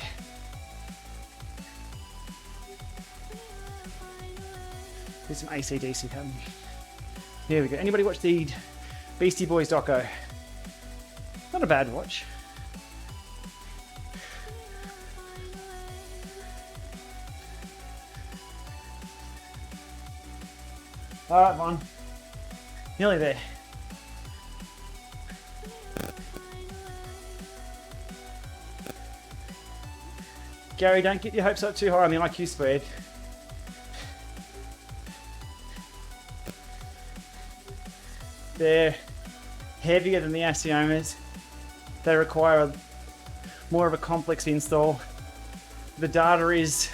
Speaker 1: There's some AC/DC happening. Here we go. Anybody watch the Beastie Boys doco? Not a bad watch. All right, Vaughn. Nearly there. Gary, don't get your hopes up too high on the IQ spread. They're heavier than the Asiomas. They require more of a complex install. The data is,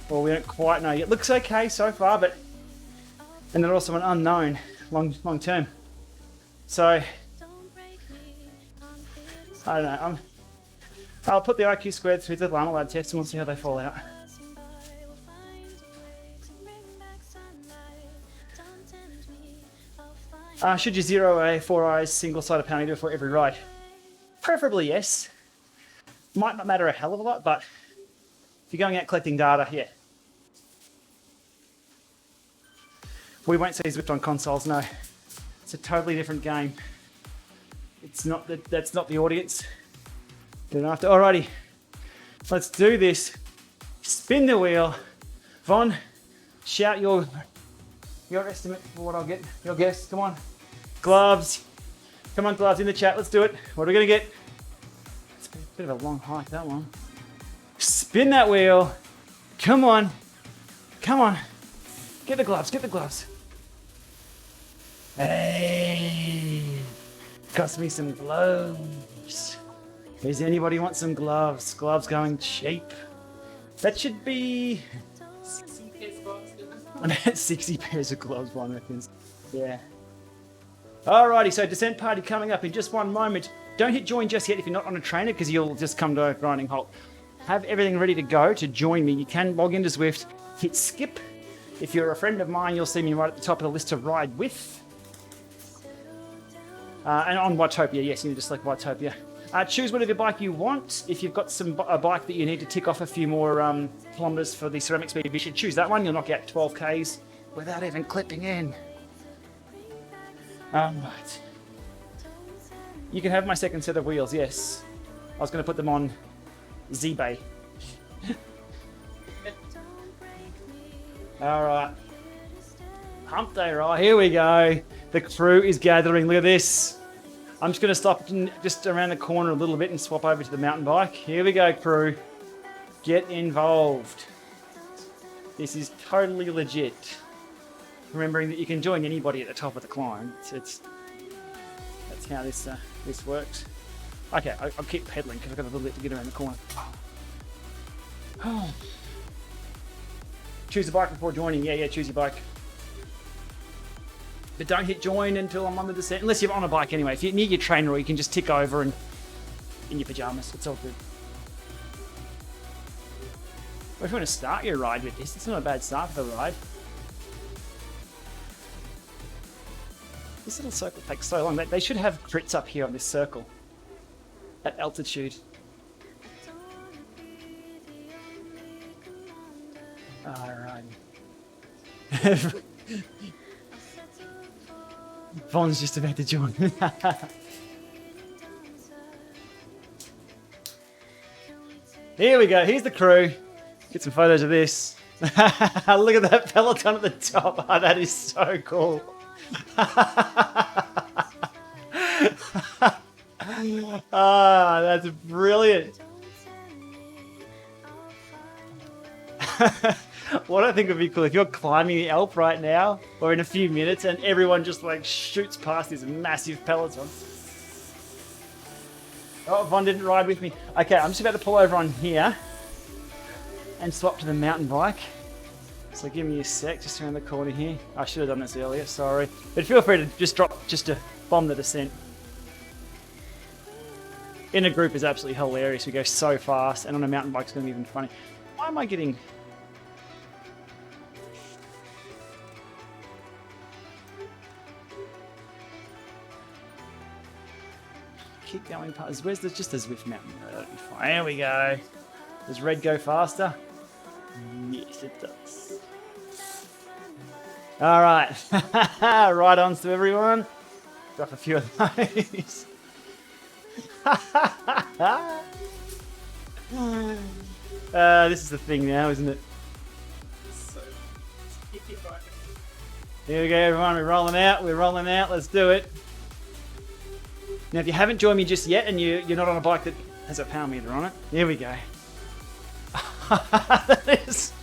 Speaker 1: well, we don't quite know yet. It looks okay so far, but and they're also an unknown long term. So I don't know. I'll put the IQ squared through the LAMA lab test and we'll see how they fall out. Should you zero a 4-eyes single-sided power meter for every ride? Preferably yes. Might not matter a hell of a lot, but if you're going out collecting data, yeah. We won't see Zwift on consoles, no. It's a totally different game. It's not that's not the audience. Don't have to. Alrighty, let's do this. Spin the wheel. Vaughn, shout your estimate for what I'll get. Your guess. Come on. Gloves. Come on, gloves in the chat. Let's do it. What are we gonna get? It's a bit of a long hike, that one. Spin that wheel. Come on. Come on. Get the gloves. Get the gloves. Hey. Cost me some gloves. Does anybody want some gloves? Gloves going cheap. That should be 60 pairs of gloves, one reckons. Yeah. Alrighty, so descent party coming up in just one moment. Don't hit join just yet if you're not on a trainer because you'll just come to a grinding halt. Have everything ready to go to join me. You can log into Zwift, hit skip. If you're a friend of mine, you'll see me right at the top of the list to ride with. And on Watopia, yes, you need to select Watopia. Choose whatever bike you want. If you've got a bike that you need to tick off a few more kilometres for the ceramic speed, you should choose that one. You'll knock out 12Ks without even clipping in. Right. You can have my second set of wheels, yes. I was going to put them on Z-Bay. Alright. Hump day ride, here we go. The crew is gathering, look at this. I'm just going to stop just around the corner a little bit and swap over to the mountain bike. Here we go, crew. Get involved. This is totally legit. Remembering that you can join anybody at the top of the climb. That's how this works. Okay, I'll keep pedaling because I've got a little bit to get around the corner. Choose a bike before joining. Yeah, choose your bike. But don't hit join until I'm on the descent, unless you're on a bike anyway. If you're near your trainer, or you can just tick over and in your pajamas. It's all good. Or if you want to start your ride with this, it's not a bad start for the ride. This little circle takes so long. They should have crits up here on this circle at altitude. Alright. Vaughn's just about to join. Here we go, here's the crew. Get some photos of this. Look at that peloton at the top. Oh, that is so cool. Ah, that's brilliant. What I think would be cool if you're climbing the Alp right now, or in a few minutes, and everyone just like shoots past these massive peloton. Oh, Von didn't ride with me. Okay, I'm just about to pull over on here and swap to the mountain bike. So give me a sec, just around the corner here. I should have done this earlier, sorry. But feel free to just drop, just to bomb the descent. In a group is absolutely hilarious. We go so fast, and on a mountain bike it's going to be even funny. Why am I getting... Keep going past. Where's the, just the Zwift mountain? That'll be fine. There we go. Does red go faster? Yes, it does. All right. Ride-ons to everyone. Drop a few of those. This is the thing now, isn't it? Here we go, everyone. We're rolling out. We're rolling out. Let's do it. Now, if you haven't joined me just yet and you're not on a bike that has a power meter on it, here we go. That is...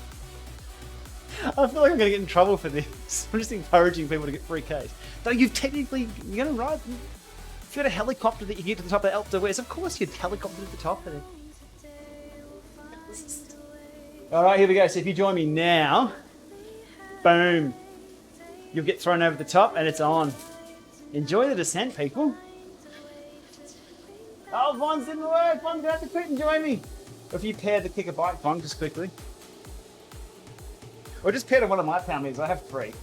Speaker 1: I feel like I'm going to get in trouble for this. I'm just encouraging people to get free Ks. Though you're going to ride... If you had a helicopter that you get to the top of the Alpe du Zwift, of course you'd helicopter to the top of it. Alright, here we go. So if you join me now, boom. You'll get thrown over the top and it's on. Enjoy the descent, people. Oh, Von's didn't work. Von's going to have to quit and join me. Or if you pair the kicker bike, Von, just quickly. Or just pair to one of my power meters. I have 3.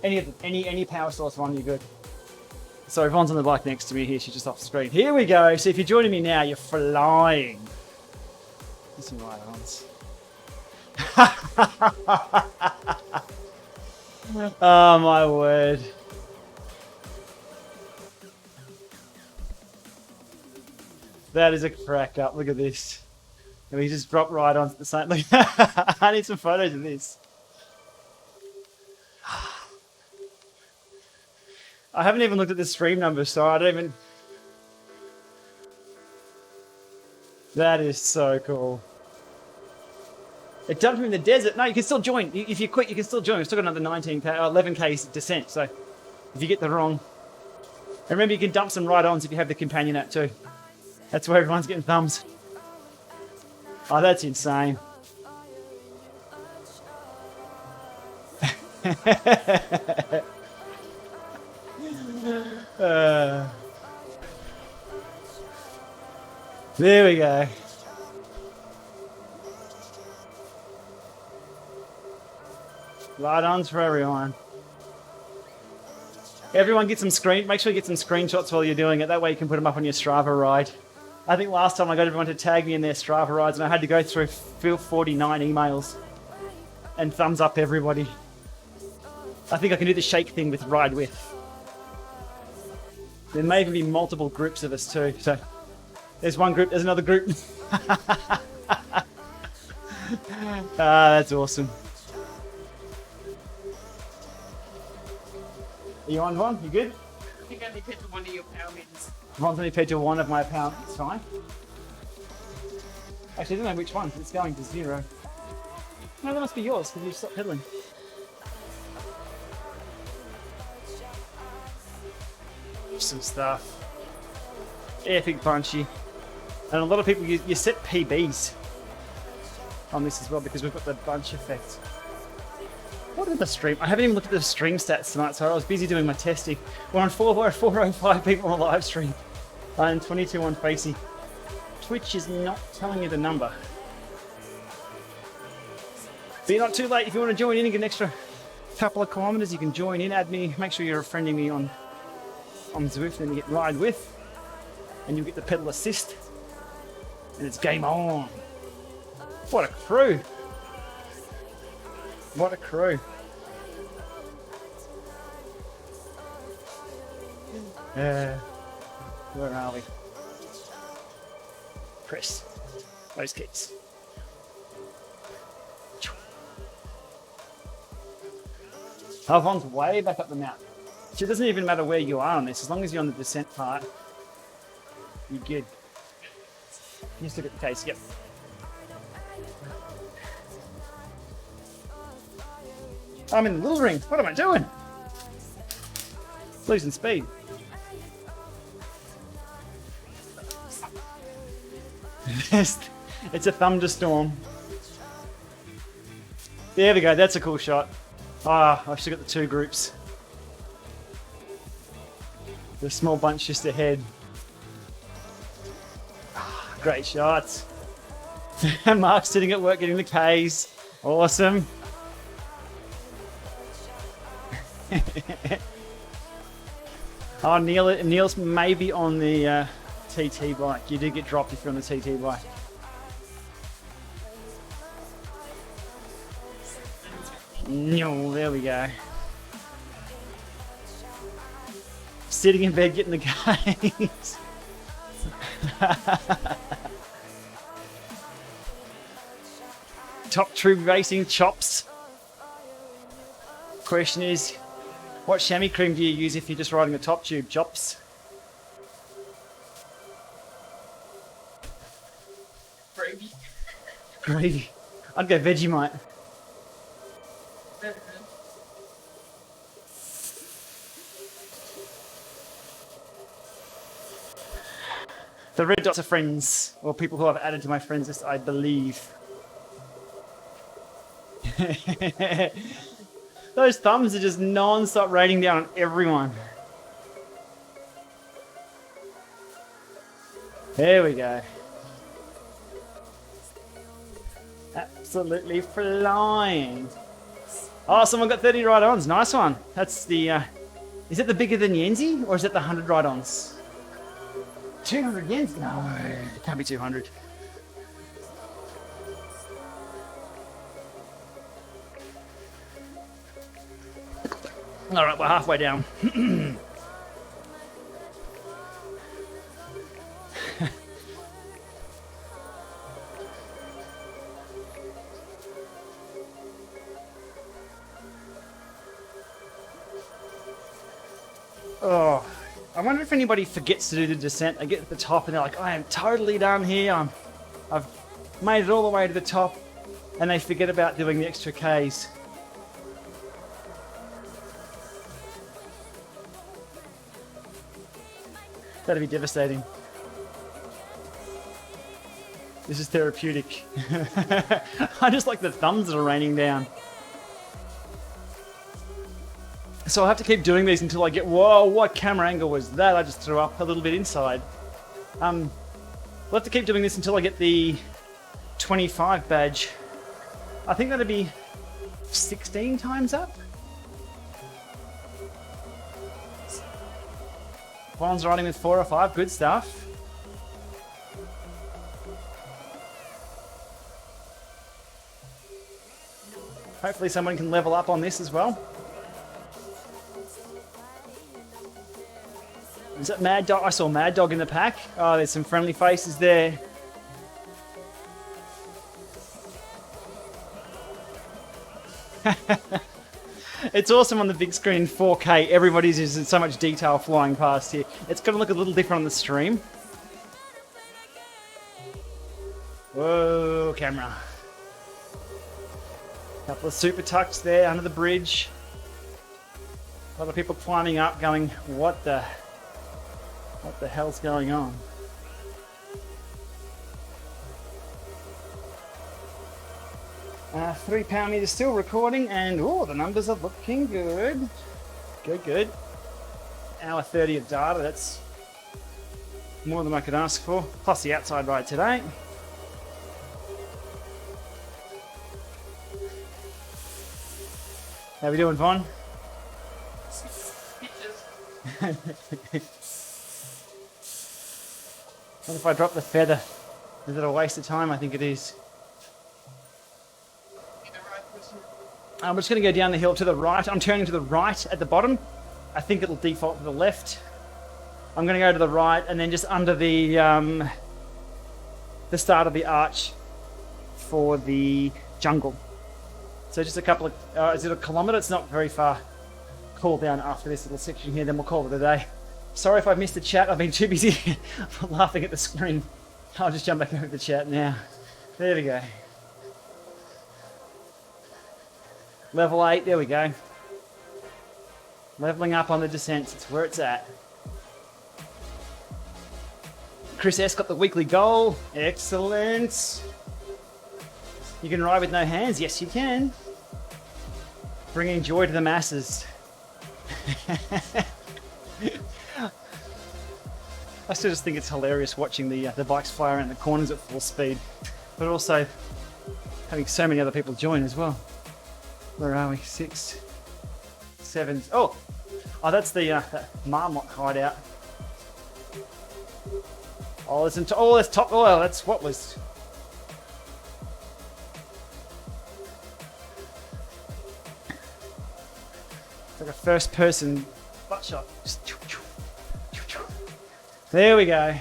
Speaker 1: Any power source, Von, you're good. So Von's on the bike next to me here. She's just off the screen. Here we go. So if you're joining me now, you're flying. Some ride-ons. Oh, my word. That is a crack up. Look at this. And we just drop ride-ons at the same... Look, I need some photos of this. I haven't even looked at the stream numbers, so I don't even... That is so cool. It dumped me in the desert. No, you can still join. If you quit, you can still join. We've still got another 11k descent, so if you get the wrong... And remember, you can dump some ride-ons if you have the companion app too. That's where everyone's getting thumbs. Oh, that's insane. There we go. Ride-ons for everyone. Everyone get some make sure you get some screenshots while you're doing it. That way you can put them up on your Strava ride. I think last time I got everyone to tag me in their Strava rides and I had to go through 49 emails and thumbs up everybody. I think I can do the shake thing with ride with. There may even be multiple groups of us too. So there's one group, there's another group. That's awesome. Are you on, Von? You good?
Speaker 2: I think I only paid for one of your power meters.
Speaker 1: Von's only paid to one of my power. It's fine. Actually, I don't know which one. It's going to 0. No, that must be yours because you stopped pedaling. Some stuff. Epic punchy. And a lot of people, you set PBs on this as well because we've got the bunch effect. What are the stream? I haven't even looked at the stream stats tonight, so I was busy doing my testing. We're on 405 people on the live stream and 22 on Facey. Twitch is not telling you the number. But you're not too late. If you want to join in and get an extra couple of kilometers, you can join in. Add me. Make sure you're friending me on Zwift, and you get ride with, and you'll get the pedal assist, and it's game on. What a crew! What a crew! Where are we? Press those keys. Yvonne's way back up the mountain. So it doesn't even matter where you are on this, as long as you're on the descent part, you're good. You just look at the case, yep. I'm in the little ring. What am I doing? Losing speed. It's a thunderstorm. There we go, that's a cool shot. Ah, I've still got the two groups. The small bunch just ahead. Ah, great shots. Mark's sitting at work getting the Ks. Awesome. Oh, Neil's maybe on the TT bike. You do get dropped if you're on the TT bike. No, there we go. Sitting in bed getting the Ks. Top tube racing chops. Question is, what chamois cream do you use if you're just riding a top tube, chops?
Speaker 2: Gravy.
Speaker 1: Gravy. I'd go Vegemite. The red dots are friends, or people who I've added to my friends list, I believe. Those thumbs are just non-stop raining down on everyone. There we go. Absolutely flying. Oh, someone got 30 ride-ons. Nice one. That's the... is it the bigger than Yenzi, or is it the 100 ride-ons? 200 Yenzi? No, it can't be 200. All right, we're halfway down. Oh, I wonder if anybody forgets to do the descent. They get to the top and they're like, I am totally done here. I've made it all the way to the top, and they forget about doing the extra Ks. That'd be devastating. This is therapeutic. I just like the thumbs that are raining down. So I'll have to keep doing these until I get... Whoa, what camera angle was that? I just threw up a little bit inside. We'll have to keep doing this until I get the 25 badge. I think that'd be 16 times up. One's riding with 4 or 5, good stuff. Hopefully someone can level up on this as well. Is that Mad Dog? I saw Mad Dog in the pack. Oh, there's some friendly faces there. It's awesome on the big screen in 4K. Everybody's using so much detail flying past here. It's going to look a little different on the stream. Whoa, camera. Couple of super tucks there under the bridge. A lot of people climbing up going, what the hell's going on? £3 meter still recording, and oh, the numbers are looking good. Good. Hour 30 of data, that's more than I could ask for. Plus the outside ride today. How we doing, Vaughn? What if I drop the feather? Is it a waste of time? I think it is. I'm just going to go down the hill to the right. I'm turning to the right at the bottom. I think it'll default to the left. I'm going to go to the right and then just under the start of the arch for the jungle. So just a couple of... is it a kilometre? It's not very far. cool down after this little section here, then we'll call it a day. Sorry if I've missed the chat. I've been too busy laughing at the screen. I'll just jump back over the chat now. There we go. Level 8, there we go. Leveling up on the descents, it's where it's at. Chris S got the weekly goal. Excellent. You can ride with no hands. Yes, you can. Bringing joy to the masses. I still just think it's hilarious watching the bikes fly around the corners at full speed, but also having so many other people join as well. Where are we? 6, 7. Oh, that's the Marmot hideout. Oh, that's top oil. That's what was. It's like a first-person butt shot. There we go.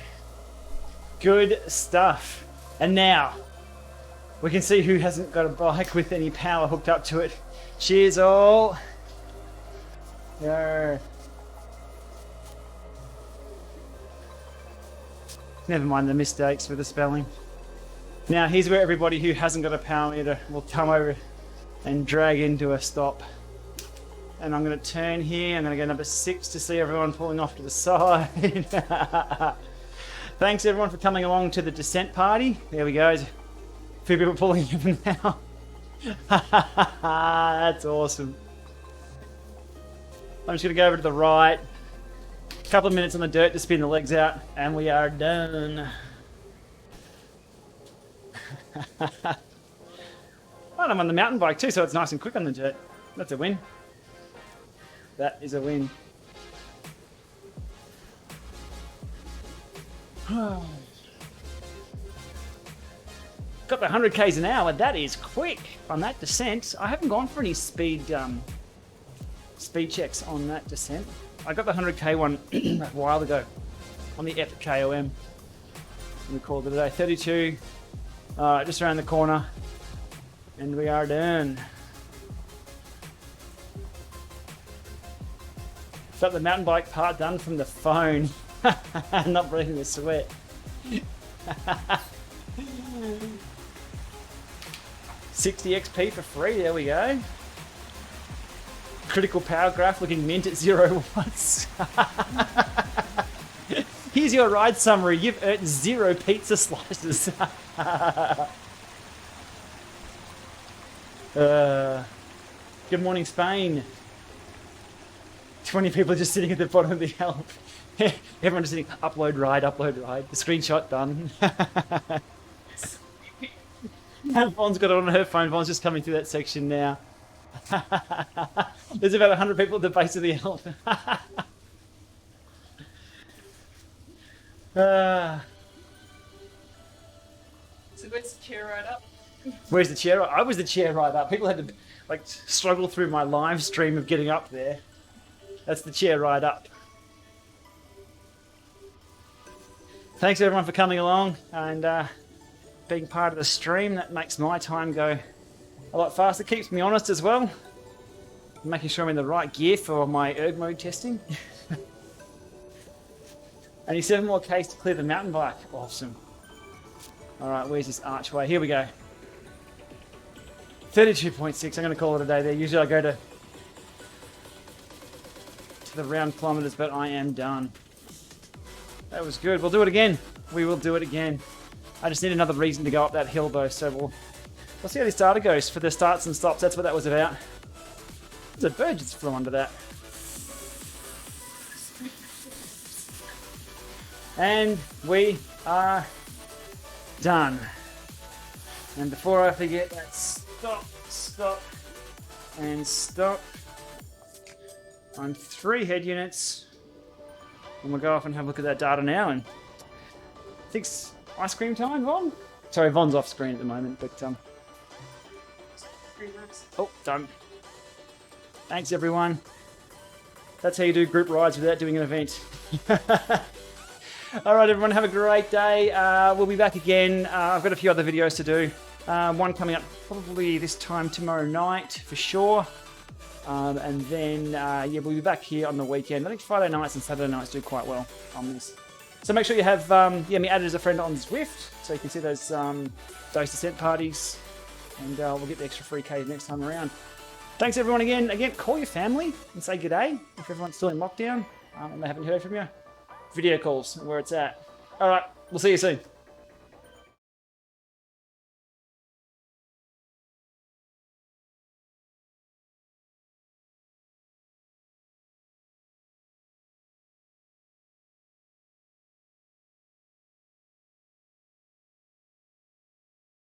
Speaker 1: Good stuff. And now we can see who hasn't got a bike with any power hooked up to it. Cheers, all. Yo. Never mind the mistakes with the spelling. Now here's where everybody who hasn't got a power meter will come over and drag into a stop. And I'm going to turn here. I'm going to go number 6 to see everyone pulling off to the side. Thanks everyone for coming along to the descent party. There we go. A few people pulling in now. That's awesome. I'm just going to go over to the right. A couple of minutes on the dirt to spin the legs out, and we are done. And I'm on the mountain bike too, so it's nice and quick on the dirt. That's a win. That is a win. Got the 100 k's an hour. That is quick on that descent. I haven't gone for any speed checks on that descent. I got the 100k one a while ago on the FKOM. We called it a day. 32, just around the corner, and we are done. Got the mountain bike part done from the phone. Not breathing a sweat. 60 XP for free, there we go. Critical power graph looking mint at 0 watts. Here's your ride summary. You've earned 0 pizza slices. Good morning, Spain. 20 people are just sitting at the bottom of the Alpe. Everyone just sitting, upload ride. The screenshot done. Vaughn's got it on her phone. Vaughn's just coming through that section now. There's about 100 people at the base of the Alpe.
Speaker 2: So where's the chair right up?
Speaker 1: Where's the chair? I was the chair right up. People had to like struggle through my live stream of getting up there. That's the chair right up. Thanks everyone for coming along and being part of the stream. That makes my time go a lot faster. Keeps me honest as well. Making sure I'm in the right gear for my erg mode testing. Only 7 more Ks to clear the mountain bike. Awesome. Alright, where's this archway? Here we go. 32.6. I'm going to call it a day there. Usually I go to the round kilometers, but I am done. That was good. We'll do it again. We will do it again. I just need another reason to go up that hill though, so we'll see how this data goes for the starts and stops. That's what that was about. There's a bird just flew under that. And we are done. And before I forget that, stop, and stop. On 3 head units. And we'll go off and have a look at that data now. And I think it's ice cream time, Von? Sorry, Von's off screen at the moment, but oh, done. Thanks everyone. That's how you do group rides without doing an event. Alright everyone, have a great day. We'll be back again. I've got a few other videos to do. One coming up probably this time tomorrow night for sure. And then, yeah, we'll be back here on the weekend. I think Friday nights and Saturday nights do quite well on this. So make sure you have me added as a friend on Zwift, so you can see those descent parties, and we'll get the extra free Ks next time around. Thanks everyone again. Again, call your family and say good day if everyone's still in lockdown and they haven't heard from you. Video calls, where it's at. All right, we'll see you soon.